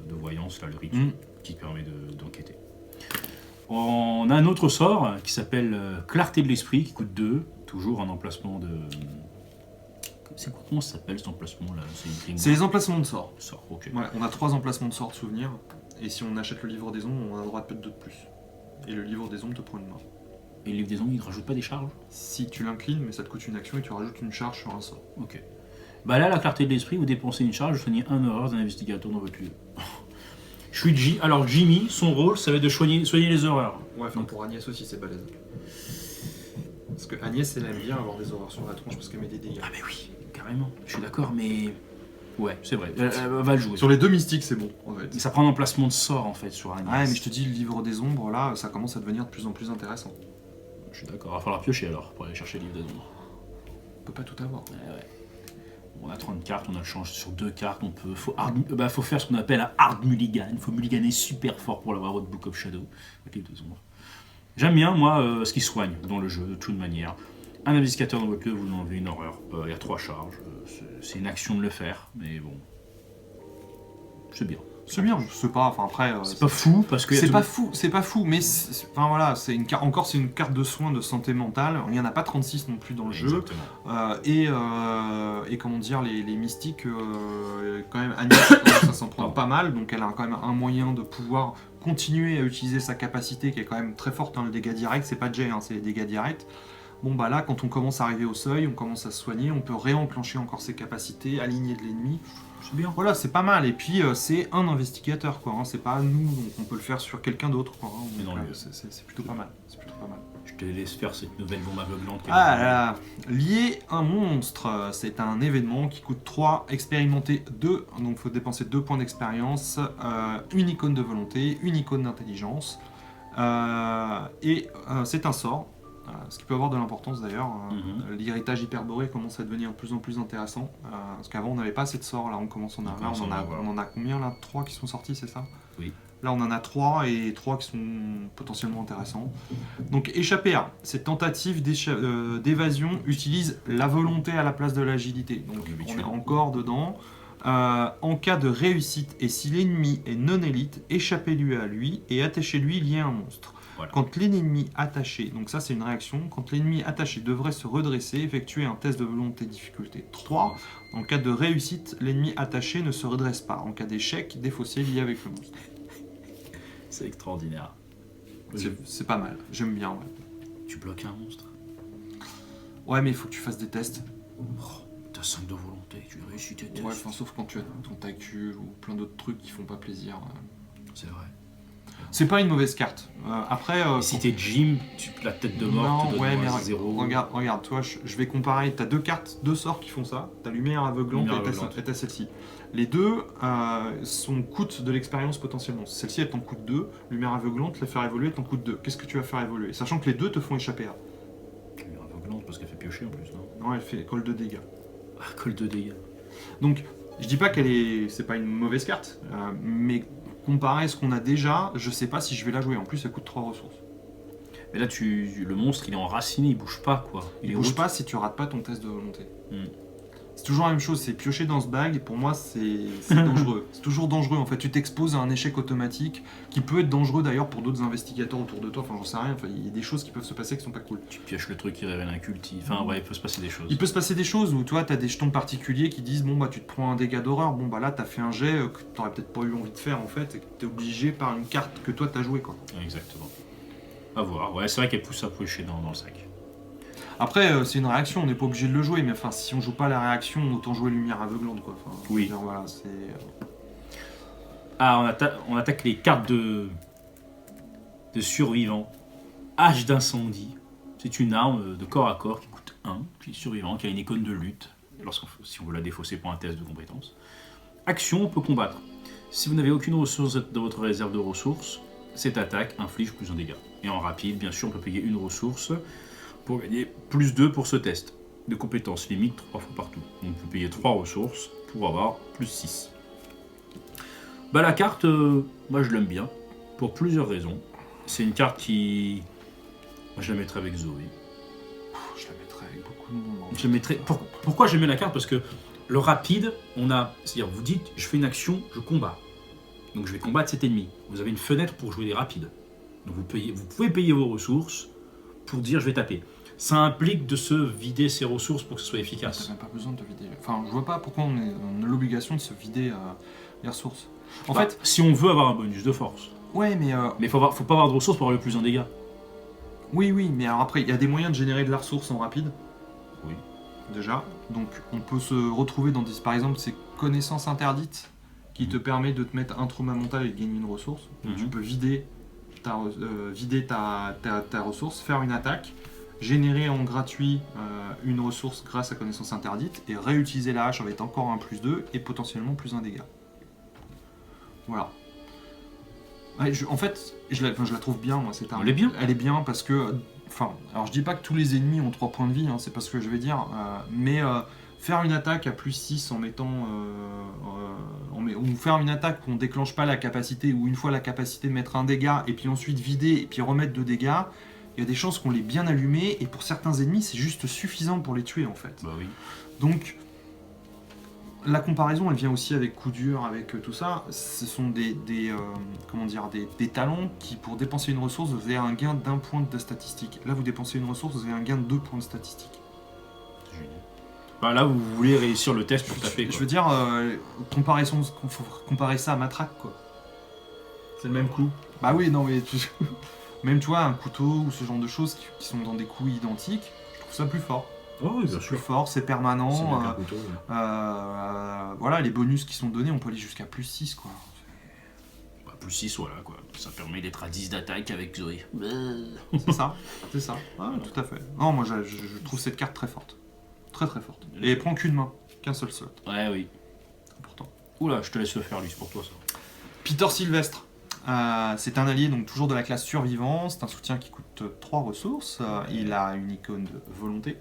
de voyance, là, le rituel qui permet d'enquêter. On a un autre sort qui s'appelle Clarté de l'esprit, qui coûte 2. Toujours un emplacement de... Comment ça s'appelle cet emplacement-là? C'est les emplacements de sorts. Ok. Ouais, on a 3 emplacements de sorts de souvenirs, et si on achète le livre des ombres, on a le droit de peut-être 2 de plus. Et le livre des ombres te prend une main. Et le livre des ombres, il ne rajoute pas des charges? Si tu l'inclines, mais ça te coûte une action et tu rajoutes une charge sur un sort. Ok. Bah là, la clarté de l'esprit, vous dépensez une charge, vous soignez 1 horreur d'un investigateur dans votre lieu. Je suis Alors Jimmy, son rôle, ça va être de soigner les horreurs. Ouais, enfin pour Agnès aussi, c'est balèze. Parce que Agnès, elle aime bien avoir des horreurs sur la tronche parce qu'elle met des dégâts. Ah mais oui, carrément, je suis d'accord, mais... Ouais, c'est vrai, elle va le jouer. Sur les 2 mystiques, c'est bon, en fait. Et ça prend un emplacement de sort, en fait, sur Agnès. Ouais, mais je te dis, le livre des ombres, là, ça commence à devenir de plus en plus intéressant. Je suis d'accord, il va falloir piocher alors, pour aller chercher le livre des ombres. On peut pas tout avoir. Ouais. On a 30 cartes, on a le change sur 2 cartes, faut faire ce qu'on appelle un hard mulligan, il faut mulliganer super fort pour l'avoir votre Book of Shadow, votre livre des ombres. J'aime bien, moi, ce qui soigne dans le jeu, de toute manière. Un investigateur dans votre lieu, vous enlevez une horreur. Il y a 3 charges. C'est une action de le faire, mais bon. C'est bien. C'est bien, c'est pas. Enfin après. C'est pas fou parce que. C'est pas fou, mais enfin voilà, c'est une carte. Encore, c'est une carte de soins de santé mentale. Il n'y en a pas 36 non plus dans le jeu. Et comment dire, les mystiques, quand même, Agnès, ça s'en prend pas mal, donc elle a quand même un moyen de pouvoir continuer à utiliser sa capacité qui est quand même très forte. Le dégât direct, c'est pas Jay, c'est les dégâts directs. Bon bah là, quand on commence à arriver au seuil, on commence à se soigner, on peut réenclencher encore ses capacités, aligner de l'ennemi. C'est bien. Voilà, c'est pas mal. Et puis c'est un investigateur, quoi. C'est pas nous, donc on peut le faire sur quelqu'un d'autre, quoi. C'est plutôt pas mal. C'est plutôt pas mal. Je te laisse faire cette nouvelle bombe aveuglante. Ah là, lier un monstre, c'est un événement qui coûte 3, expérimenter 2, donc il faut dépenser 2 points d'expérience, une icône de volonté, une icône d'intelligence, et c'est un sort. Ce qui peut avoir de l'importance d'ailleurs. L'héritage hyperboré commence à devenir de plus en plus intéressant. Parce qu'avant on n'avait pas assez de sorts, là on commence en avoir. On en a combien là? 3 qui sont sortis, c'est ça? Oui. Là on en a 3 et 3 qui sont potentiellement intéressants. Donc échapper à cette tentative d'évasion utilise la volonté à la place de l'agilité. Donc on est encore dedans. En cas de réussite et si l'ennemi est non élite, échappez-lui à lui et attachez-lui lié à un monstre. Voilà. Quand l'ennemi attaché, donc ça c'est une réaction, quand l'ennemi attaché devrait se redresser, effectuer un test de volonté difficulté 3. En cas de réussite, l'ennemi attaché ne se redresse pas. En cas d'échec, défaussé lié avec le monstre. C'est extraordinaire. C'est pas mal, j'aime bien. Ouais. Tu bloques un monstre? Ouais, mais il faut que tu fasses des tests. T'as 5 de volonté, tu réussis tes tests. Ouais, sauf quand tu as ton tacule ou plein d'autres trucs qui font pas plaisir. C'est vrai. C'est pas une mauvaise carte. Après, si t'es Jim, la tête de mort, non, ouais, mais 0. Regarde, toi, je vais comparer. T'as 2 cartes, 2 sorts qui font ça. T'as lumière aveuglante et t'as celle-ci. Les deux coûtent de l'expérience potentiellement. Celle-ci, elle t'en coûte 2. Lumière aveuglante, la faire évoluer, elle t'en coûte 2. Qu'est-ce que tu vas faire évoluer? Sachant que les deux te font échapper à. Lumière aveuglante parce qu'elle fait piocher en plus, non? Non, elle fait colle de dégâts. Colle de dégâts. Donc, je dis pas c'est pas une mauvaise carte, mais comparé à ce qu'on a déjà, je sais pas si je vais la jouer. En plus, ça coûte 3 ressources. Mais là, le monstre, il est enraciné, il bouge pas, quoi. Il bouge pas si tu rates pas ton test de volonté. Hmm. C'est toujours la même chose, c'est piocher dans ce bag, et pour moi, c'est dangereux. C'est toujours dangereux, en fait. Tu t'exposes à un échec automatique, qui peut être dangereux d'ailleurs pour d'autres investigateurs autour de toi. Enfin, j'en sais rien. Enfin, il y a des choses qui peuvent se passer qui sont pas cool. Tu pioches le truc qui révèle un culti. Enfin, ouais, il peut se passer des choses. Il peut se passer des choses où, toi, t'as des jetons particuliers qui disent, bon, bah, tu te prends un dégât d'horreur. Bon, bah, là, t'as fait un jet que t'aurais peut-être pas eu envie de faire, en fait, et que t'es obligé par une carte que toi, t'as joué, quoi. Exactement. À voir. Ouais, c'est vrai qu'elle pousse à piocher dans le sac. Après, c'est une réaction, on n'est pas obligé de le jouer, mais enfin, si on joue pas la réaction, autant jouer lumière aveuglante, quoi. Enfin, oui. Dire, voilà, c'est... Ah, on attaque les cartes de survivants. Hache d'incendie. C'est une arme de corps à corps qui coûte 1, qui est survivant, qui a une icône de lutte, si on veut la défausser pour un test de compétence. Action, on peut combattre. Si vous n'avez aucune ressource dans votre réserve de ressources, cette attaque inflige plus un dégât. Et en rapide, bien sûr, on peut payer une ressource pour gagner plus 2 pour ce test. De compétences limite 3 fois partout. Donc on peut payer 3 ressources pour avoir plus 6. Bah la carte, moi je l'aime bien, pour plusieurs raisons. C'est une carte qui... Moi je la mettrais avec Zoé. Je la mettrais avec beaucoup de monde. Je la mettrais... Pourquoi j'aime bien la carte? Parce que le rapide, on a... C'est-à-dire vous dites, je fais une action, je combats. Donc je vais combattre cet ennemi. Vous avez une fenêtre pour jouer des rapides. Donc vous pouvez payer vos ressources pour dire je vais taper. Ça implique de se vider ses ressources pour que ce soit efficace. T'as même pas besoin de te vider. Enfin, je vois pas pourquoi on a l'obligation de se vider les ressources. En fait, si on veut avoir un bonus de force. Ouais, mais... Mais faut pas avoir de ressources pour avoir le plus un dégât. Oui, mais alors après, il y a des moyens de générer de la ressource en rapide. Oui. Déjà. Donc, on peut se retrouver dans des... Par exemple, ces connaissances interdites qui te permet de te mettre un trauma mental et de gagner une ressource. Donc, tu peux vider ta ressource, faire une attaque, générer en gratuit une ressource grâce à connaissance interdite et réutiliser la hache avec encore un plus 2 et potentiellement plus un dégât. Voilà. Ouais, en fait, je la trouve bien, moi, cette arme. Elle est bien. Elle est bien parce que... Enfin, alors je dis pas que tous les ennemis ont 3 points de vie, hein, c'est pas ce que je vais dire, mais faire une attaque à plus 6 en mettant... ou faire une attaque où on déclenche pas la capacité, ou une fois la capacité de mettre un dégât, et puis ensuite vider, et puis remettre 2 dégâts, il y a des chances qu'on l'ait bien allumé, et pour certains ennemis, c'est juste suffisant pour les tuer, en fait. Bah oui. Donc, la comparaison, elle vient aussi avec coup dur, avec tout ça. Ce sont des talents qui, pour dépenser une ressource, vous avez un gain d'1 point de statistique. Là, vous dépensez une ressource, vous avez un gain de 2 points de statistique. C'est génial. Bah là, vous voulez réussir le test pour taper, quoi. Je veux dire, comparer ça à Matraque, quoi. C'est le même coup. Bah oui, non, mais... Même, tu vois, un couteau ou ce genre de choses qui sont dans des coups identiques, je trouve ça plus fort. Oh oui, bien C'est sûr. plus fort, c'est permanent. C'est mieux qu'un couteau, Voilà, les bonus qui sont donnés, on peut aller jusqu'à plus 6, quoi. Bah, plus 6, voilà, quoi. Ça permet d'être à 10 d'attaque avec Zoé. C'est ça, c'est ça. Ah, tout à fait. Non, moi, je trouve cette carte très forte. Très très forte. Et elle prend qu'une main, qu'un seul slot. Ouais, oui. Important. Oula, je te laisse le faire, lui, c'est pour toi, ça. Peter Sylvestre. C'est un allié donc toujours de la classe survivant, c'est un soutien qui coûte 3 ressources, il a une icône de volonté.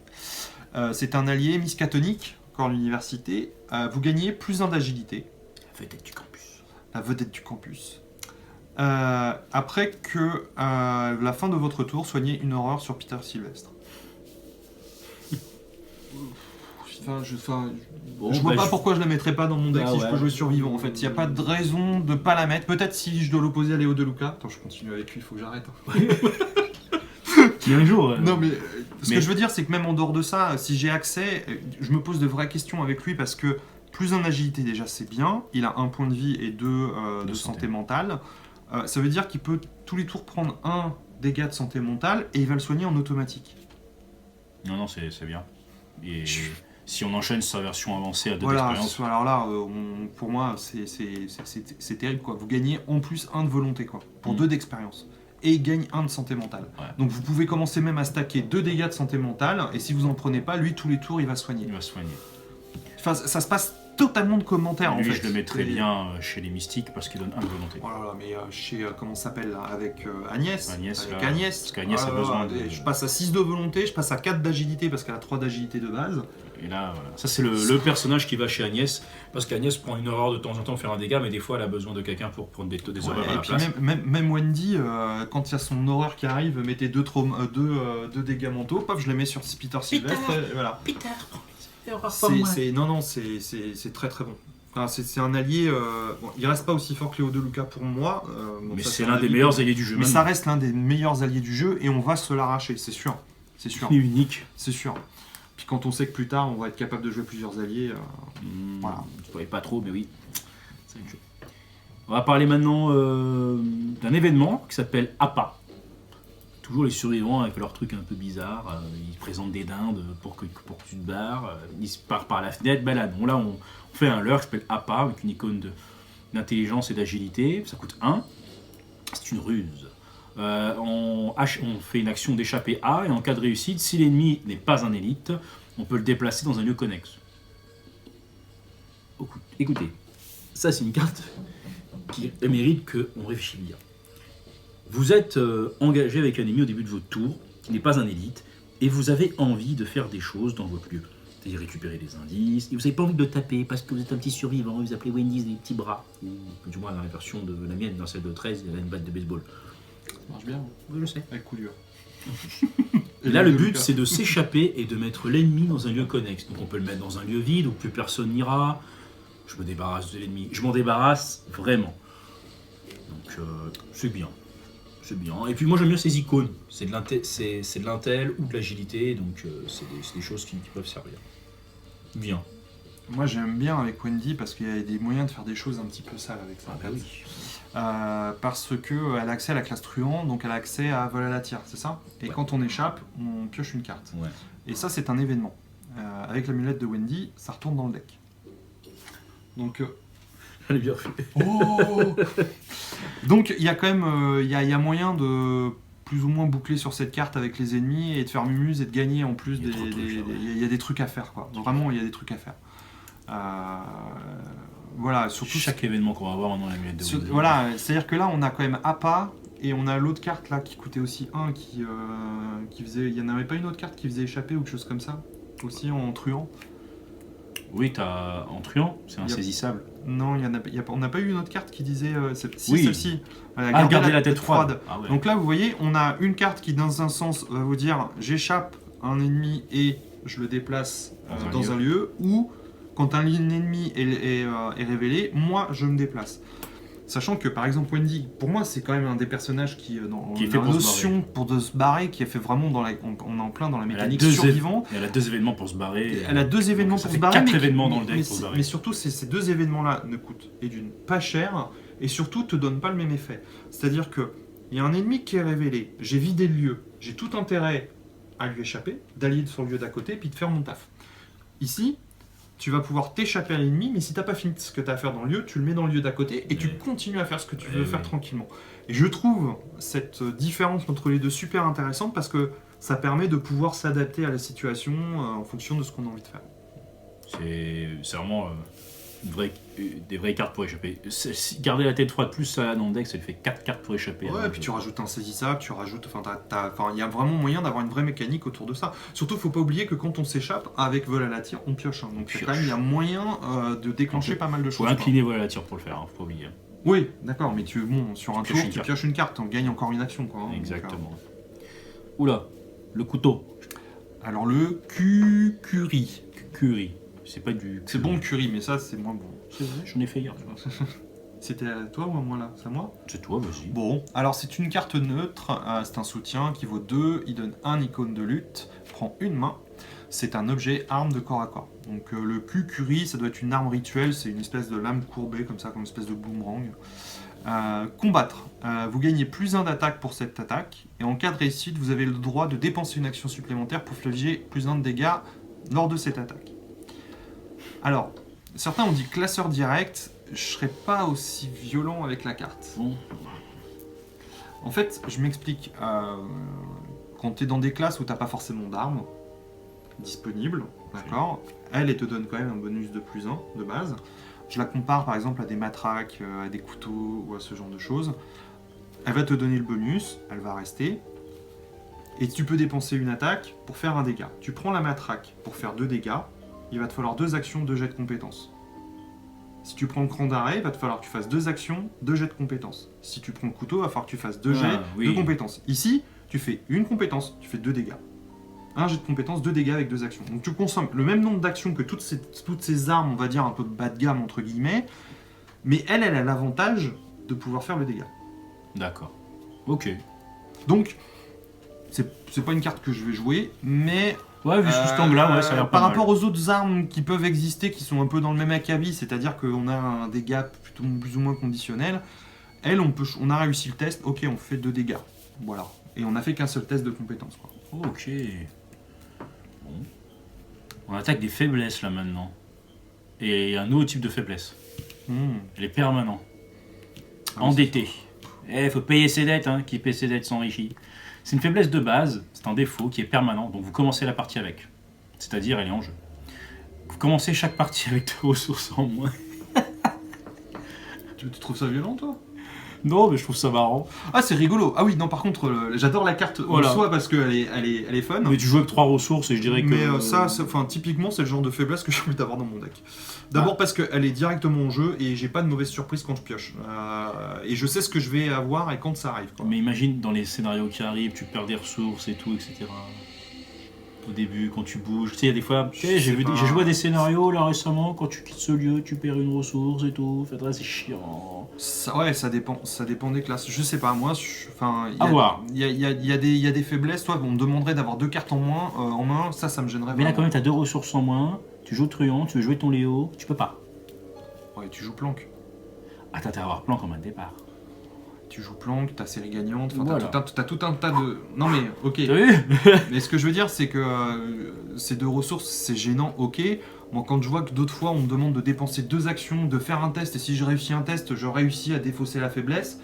C'est un allié miskatonique, encore à l'université, vous gagnez plus 1 d'agilité. La vedette du campus. La vedette du campus. Après que la fin de votre tour, soignez une horreur sur Peter Sylvestre. Je vois pas pourquoi je la mettrais pas dans mon deck si je peux jouer survivant en fait. Il n'y a pas de raison de pas la mettre. Peut-être si je dois l'opposer à Léo De Luca. Attends, je continue avec lui, il faut que j'arrête. Qui un jour. Non, mais ce que je veux dire, c'est que même en dehors de ça, si j'ai accès, je me pose de vraies questions avec lui parce que plus en agilité, déjà, c'est bien. Il a 1 point de vie et 2 de santé mentale. Ça veut dire qu'il peut tous les tours prendre 1 dégât de santé mentale et il va le soigner en automatique. Non, c'est bien. Et si on enchaîne sa version avancée à 2 voilà, d'expérience... alors là, pour moi, c'est terrible, quoi. Vous gagnez en plus 1 de volonté, quoi, pour 2 d'expérience. Et il gagne 1 de santé mentale. Ouais. Donc vous pouvez commencer même à stacker 2 dégâts de santé mentale, et si vous en prenez pas, lui, tous les tours, il va soigner. Il va soigner. Enfin, ça se passe totalement de commentaires, en Lui, fait. je le mettrais Et- bien chez les mystiques parce qu'il donne 1 de volonté. Oh là là, mais chez, comment ça s'appelle, là, avec Agnès. Agnès, Avec là, Agnès. parce qu'Agnès Oh a là là, besoin de- et je passe à 6 de volonté, je passe à 4 d'agilité parce qu'elle a 3 d'agilité de base. Et là, voilà. Ça, c'est le personnage qui va chez Agnès. Parce qu'Agnès prend une horreur de temps en temps faire un dégât, mais des fois, elle a besoin de quelqu'un pour prendre des Ouais, horreurs à et la puis place. même Wendy, quand il y a son horreur qui arrive, mettez 2 dégâts mentaux, paf, je les mets sur Peter Sylvestre, et voilà. Peter, C'est très très bon. Enfin, c'est un allié. Bon, il reste pas aussi fort que Léo De Luca pour moi. Bon, Mais ça, c'est un l'un des avis, meilleurs alliés du jeu. Mais maintenant. ça reste l'un des meilleurs alliés du jeu et on va se l'arracher, c'est sûr. C'est sûr. Il est unique. C'est sûr. Puis quand on sait que plus tard on va être capable de jouer plusieurs alliés. Voilà. Je ne voyais pas trop, mais oui. C'est une chose. On va parler maintenant d'un événement qui s'appelle APA. Toujours les survivants avec leurs trucs un peu bizarres. Ils présentent des dindes pour que tu te barres. Ils se partent par la fenêtre. Ben là, non, là on fait un leurre qui s'appelle APA avec une icône d'intelligence et d'agilité. Ça coûte 1. C'est une ruse. On fait une action d'échapper A et en cas de réussite, si l'ennemi n'est pas un élite, on peut le déplacer dans un lieu connexe. Écoutez, ça c'est une carte qui mérite qu'on réfléchisse bien. Vous êtes engagé avec un ennemi au début de votre tour, qui n'est pas un élite, et vous avez envie de faire des choses dans votre lieu. C'est-à-dire récupérer des indices, et vous n'avez pas envie de le taper parce que vous êtes un petit survivant, vous appelez Wendy des petits bras, ou du moins dans la version de la mienne, dans celle de 13, il y a une batte de baseball. Ça marche bien. Oui, je sais. Avec coup dur. Et là, le but, c'est de s'échapper et de mettre l'ennemi dans un lieu connexe. Donc on peut le mettre dans un lieu vide où plus personne n'ira. Je me débarrasse de l'ennemi. Je m'en débarrasse vraiment. Donc c'est bien. C'est bien. Et puis moi, j'aime bien ces icônes. C'est de l'intel ou de l'agilité. Donc c'est des choses qui peuvent servir. Bien. Moi j'aime bien avec Wendy parce qu'il y a des moyens de faire des choses un petit peu sales avec ça. Ah bah oui. Parce que elle a accès à la classe truand, donc elle a accès à vol à la tire, c'est ça? Et Ouais. quand on échappe, on pioche une carte. Ouais. Et ça c'est un événement. Avec l'amulette de Wendy, ça retourne dans le deck. Donc Elle est bien fait. oh donc il y a quand même il y a moyen de plus ou moins boucler sur cette carte avec les ennemis et de faire mumuse et de gagner en plus Il y a trop de trucs à faire. il y a des trucs à faire quoi. Vraiment il y a des trucs à faire. Voilà, surtout Chaque événement qu'on va avoir maintenant, la lunette de Wendy. voilà, c'est-à-dire que là on a quand même APA et on a l'autre carte là qui coûtait aussi 1 qui faisait. Il y en avait pas une autre carte qui faisait échapper ou quelque chose comme ça? Aussi en truand? Oui, t'as en truand, c'est Il y a- insaisissable. Non, on n'a pas eu une autre carte qui disait. Si, Oui. celle-ci. Garder la tête froide. Ah ouais. Donc là, vous voyez, on a une carte qui, dans un sens, va vous dire j'échappe à un ennemi et je le déplace dans un lieu, ou quand un ennemi est révélé, moi je me déplace. Sachant que par exemple Wendy, pour moi c'est quand même un des personnages qui Qui est fait dans la pour se notion pour de se barrer, qui est fait vraiment on est en plein dans la Elle a mécanique deux survivant. Elle a 2 événements pour se barrer. Elle a 2 événements ça pour fait se barrer. 4 mais événements dans le deck pour se barrer. mais surtout, ces 2 événements-là ne coûtent, et d'une, pas cher, et surtout te donnent pas le même effet. C'est-à-dire que il y a un ennemi qui est révélé, j'ai vidé le lieu, j'ai tout intérêt à lui échapper, d'aller sur le lieu d'à côté, puis de faire mon taf. Ici, tu vas pouvoir t'échapper à l'ennemi, mais si t'as pas fini ce que tu as à faire dans le lieu, tu le mets dans le lieu d'à côté, et tu Ouais. continues à faire ce que tu Ouais, veux faire ouais. tranquillement. Et je trouve cette différence entre les deux super intéressante, parce que ça permet de pouvoir s'adapter à la situation en fonction de ce qu'on a envie de faire. C'est vraiment des vraies cartes pour échapper. Garder la tête froide plus ça dans le deck, ça lui fait 4 cartes pour échapper. Ouais, puis tu rajoutes un saisissable, tu rajoutes. Enfin, il y a vraiment moyen d'avoir une vraie mécanique autour de ça. Surtout, faut pas oublier que quand on s'échappe, avec vol à la tire, on pioche. Hein. Donc, il y a moyen de déclencher pas mal de Faut choses. incliner voilà la tire pour le faire, hein, faut pas oublier. Oui, d'accord, mais sur un Tu tour, pioches une tu carte. pioches une carte, on gagne encore une action. Quoi, hein. Exactement. Oula, le couteau. Alors, le curry. Curry. C'est pas du. C'est bon le curry, mais ça, c'est moins bon. C'est vrai, j'en ai fait hier. Tu vois. C'était à toi ou à moi là? C'est à moi? C'est toi, vas-y. Bon, alors c'est une carte neutre, c'est un soutien qui vaut 2, il donne un icône de lutte, prend une main. C'est un objet arme de corps à corps. Donc le curry, ça doit être une arme rituelle, c'est une espèce de lame courbée comme ça, comme une espèce de boomerang. Combattre, vous gagnez plus 1 d'attaque pour cette attaque, et en cas de réussite, vous avez le droit de dépenser une action supplémentaire pour infliger plus 1 de dégâts lors de cette attaque. Alors, certains ont dit classeur direct, je serais pas aussi violent avec la carte. Bon. En fait, je m'explique. Quand tu es dans des classes où t'as pas forcément d'armes disponibles, D'accord. Elle te donne quand même un bonus de +1 de base. Je la compare par exemple à des matraques, à des couteaux ou à ce genre de choses. Elle va te donner le bonus, elle va rester. Et tu peux dépenser une attaque pour faire un dégât. Tu prends la matraque pour faire 2 dégâts, il va te falloir 2 actions, 2 jets de compétences. Si tu prends le cran d'arrêt, il va te falloir que tu fasses 2 actions, 2 jets de compétences. Si tu prends le couteau, il va falloir que tu fasses 2 jets de compétences. Ici, tu fais une compétence, tu fais 2 dégâts. Un jet de compétences, 2 dégâts avec 2 actions. Donc tu consommes le même nombre d'actions que toutes ces armes, on va dire un peu bas de gamme entre guillemets, mais elle a l'avantage de pouvoir faire le dégât. D'accord. Ok. Donc, c'est pas une carte que je vais jouer, mais... Ouais, vu sous cet angle-là, ouais, ça a l'air pas par mal. rapport aux autres armes qui peuvent exister, qui sont un peu dans le même acabit, c'est-à-dire qu'on a un dégât plutôt plus ou moins conditionnel, elle, on a réussi le test, ok, on fait 2 dégâts. Voilà. Et on a fait qu'un seul test de compétence, quoi. Ok. Bon. On attaque des faiblesses là maintenant. Et un nouveau type de faiblesse. Elle est permanente. Endetté. Il faut payer ses dettes, hein. Qui paie ses dettes s'enrichit. C'est une faiblesse de base, c'est un défaut qui est permanent, donc vous commencez la partie avec. C'est-à-dire, elle est en jeu. Vous commencez chaque partie avec 2 ressources en moins. Tu trouves ça violent, toi? Non, mais je trouve ça marrant. Ah, c'est rigolo. Ah oui, non, par contre, j'adore la carte en soi parce qu'elle est fun. Mais tu joues avec 3 ressources et je dirais que... Mais typiquement, c'est le genre de faiblesse que j'ai envie d'avoir dans mon deck. D'abord parce qu'elle est directement en jeu et j'ai pas de mauvaise surprise quand je pioche. Et je sais ce que je vais avoir et quand ça arrive, quoi. Mais imagine, dans les scénarios qui arrivent, tu perds des ressources et tout, etc. Au début, quand tu bouges. Tu sais, il y a des fois... J'ai joué à des scénarios, là, récemment, quand tu quittes ce lieu, tu perds une ressource et tout. C'est chiant. Ça dépend des classes. Je sais pas, moi, il y a des faiblesses. Toi, on me demanderait d'avoir 2 cartes en moins en main, ça me gênerait. Mais là, quand même, t'as 2 ressources en moins, tu joues Truand, tu veux jouer ton Léo, tu peux pas. Ouais, tu joues planque. Attends, t'as à avoir plan comme un départ. Tu joues planque, t'as série gagnante, Voilà. t'as tout un tas de... Non mais, ok. T'as vu? Mais ce que je veux dire, c'est que ces 2 ressources, c'est gênant, ok. Moi, quand je vois que d'autres fois, on me demande de dépenser 2 actions, de faire un test, et si je réussis un test, je réussis à défausser la faiblesse.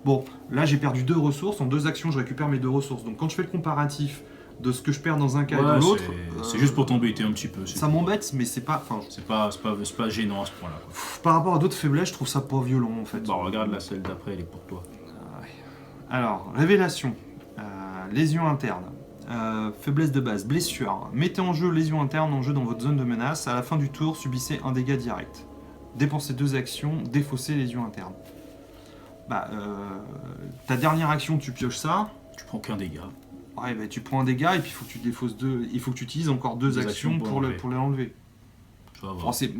Bon, là, j'ai perdu 2 ressources. En 2 actions, je récupère mes 2 ressources. Donc quand je fais le comparatif de ce que je perds dans un cas et dans l'autre... C'est juste pour t'embêter un petit peu. Ça m'embête, mais c'est pas... C'est pas gênant à ce point-là. Par rapport à d'autres faiblesses, je trouve ça pas violent, en fait. Bon, regarde là, celle d'après, elle est pour toi. Alors, révélation, lésion interne, faiblesse de base, blessure. Mettez en jeu lésion interne en jeu dans votre zone de menace. À la fin du tour, subissez un dégât direct. Dépensez 2 actions, défaussez lésion interne. Ta dernière action, tu pioches ça. Tu prends qu'un dégât. Ouais, tu prends un dégât et puis il faut que tu défausses 2. Il faut que tu utilises encore 2 actions pour l'enlever.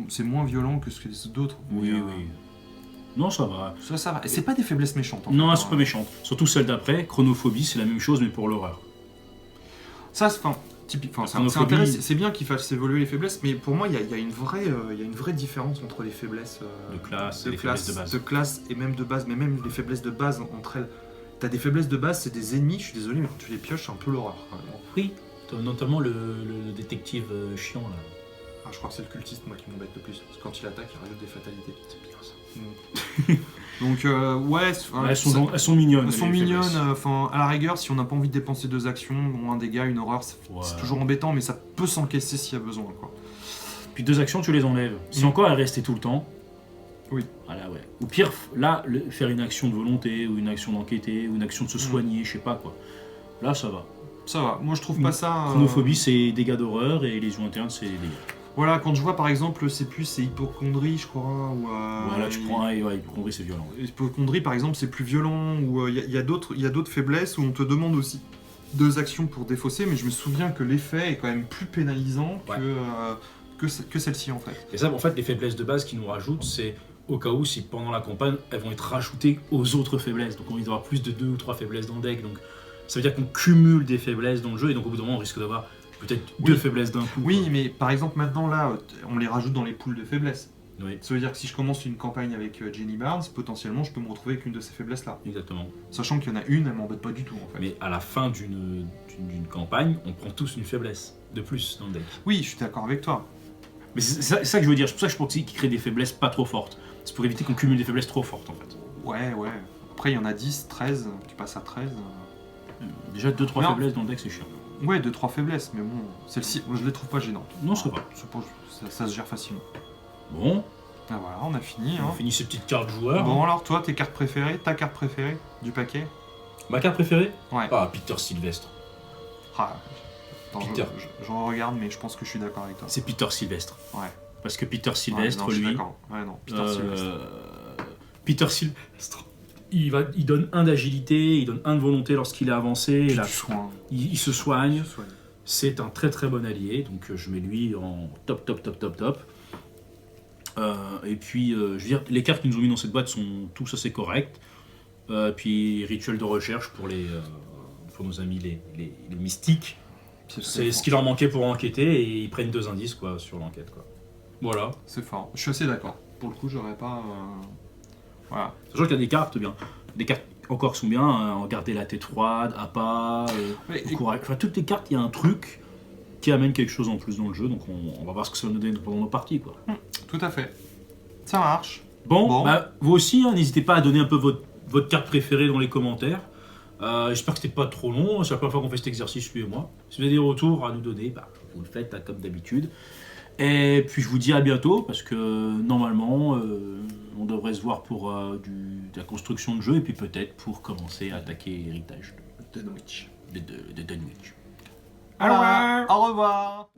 C'est moins violent que ce que les d'autres. Oui. Non, ça va. Ça va. Et c'est pas des faiblesses méchantes. Non, elles sont pas méchantes. Surtout celle d'après, chronophobie, c'est la même chose mais pour l'horreur. Ça, c'est intéressant. C'est bien qu'ils fassent évoluer les faiblesses, mais pour moi, il y a une vraie différence entre les faiblesses de classe et les faiblesses de base. De classe et même de base, mais même les faiblesses de base entre elles. T'as des faiblesses de base, c'est des ennemis, je suis désolé, mais quand tu les pioches, c'est un peu l'horreur. Oui, notamment le détective chiant là. Ah, je crois que c'est le cultiste, moi, qui m'embête le plus. Parce que quand il attaque, il rajoute des fatalités. C'est bien ça. Donc, elles sont mignonnes. Elles sont mignonnes. À la rigueur, si on n'a pas envie de dépenser 2 actions, un dégât, une horreur, c'est toujours embêtant, mais ça peut s'encaisser s'il y a besoin, quoi. Puis 2 actions, tu les enlèves. Si encore elles restaient tout le temps. Oui. Voilà, ouais. Ou pire, là, faire une action de volonté, ou une action d'enquêter, ou une action de se soigner, je sais pas quoi. Là, ça va. Ça va. Moi, je trouve pas ça. Chronophobie, c'est dégâts d'horreur, et lésion interne, c'est dégâts. Voilà, quand je vois par exemple, c'est hypocondrie, je crois. Voilà, tu prends un, ouais, hypocondrie, c'est violent. Hypocondrie, par exemple, c'est plus violent, ou il y a d'autres faiblesses où on te demande aussi 2 actions pour défausser, mais je me souviens que l'effet est quand même plus pénalisant que celle-ci, en fait. Et ça, en fait, les faiblesses de base qu'ils nous rajoutent, c'est au cas où, si pendant la campagne, elles vont être rajoutées aux autres faiblesses. Donc on risque d'avoir plus de 2 ou 3 faiblesses dans le deck. Donc ça veut dire qu'on cumule des faiblesses dans le jeu, et donc au bout d'un moment, on risque d'avoir peut-être 2 faiblesses d'un coup. Oui, mais par exemple, maintenant, là, on les rajoute dans les poules de faiblesses. Oui. Ça veut dire que si je commence une campagne avec Jenny Barnes, potentiellement, je peux me retrouver avec une de ces faiblesses-là. Exactement. Sachant qu'il y en a une, elle m'embête pas du tout, en fait. Mais à la fin d'une campagne, on prend tous une faiblesse de plus dans le deck. Oui, je suis d'accord avec toi. Mais c'est ça que je veux dire. C'est pour ça que je pense qu'ils créent des faiblesses pas trop fortes. C'est pour éviter qu'on cumule des faiblesses trop fortes, en fait. Ouais. Après, il y en a 10, 13, tu passes à 13. Déjà 2-3 faiblesses dans le deck, c'est chiant. Ouais, 2-3 faiblesses, mais bon, celle-ci, moi je les trouve pas gênantes. Non, ça va. Ça se gère facilement. Bon, Ah voilà, on a fini. on Hein. finit ces petites cartes joueurs. Bon alors, toi, tes cartes préférées, ta carte préférée du paquet? Ma carte préférée? Ouais. Ah, Peter Sylvestre. Ah, attends, Peter. je regarde, mais je pense que je suis d'accord avec toi. C'est Peter Sylvestre. Ouais. Parce que Peter Ouais, Sylvestre, non, je suis lui... d'accord. Ouais, non, Peter Sylvestre. Peter Sylvestre. Il donne 1 d'agilité, il donne 1 de volonté lorsqu'il est avancé. Et Puis là, du soin. il se soigne. Du soin. C'est un très très bon allié, donc je mets lui en top. Et puis, je veux dire, les cartes qu'ils nous ont mis dans cette boîte sont tous assez correctes. Puis, rituel de recherche pour nos amis les mystiques. C'est ce qui leur manquait pour enquêter et ils prennent 2 indices quoi, sur l'enquête. Quoi. Voilà. C'est fort. Je suis assez d'accord. Pour le coup, j'aurais pas... Voilà. Sachant qu'il y a des cartes bien. Des cartes encore sont bien, hein, garder la tête froide, APA, courage. Enfin, toutes les cartes, il y a un truc qui amène quelque chose en plus dans le jeu, donc on va voir ce que ça va nous donner pendant nos parties. Quoi. Tout à fait. Ça marche. Bon. Bah, vous aussi, hein, n'hésitez pas à donner un peu votre carte préférée dans les commentaires. J'espère que c'était pas trop long, c'est la première fois qu'on fait cet exercice, lui et moi. Si vous avez des retours à nous donner, bah, vous le faites hein, comme d'habitude. Et puis je vous dis à bientôt, parce que normalement, on devrait se voir pour de la construction de jeu, et puis peut-être pour commencer à attaquer l'héritage De Dunwich. de Dunwich. Au revoir.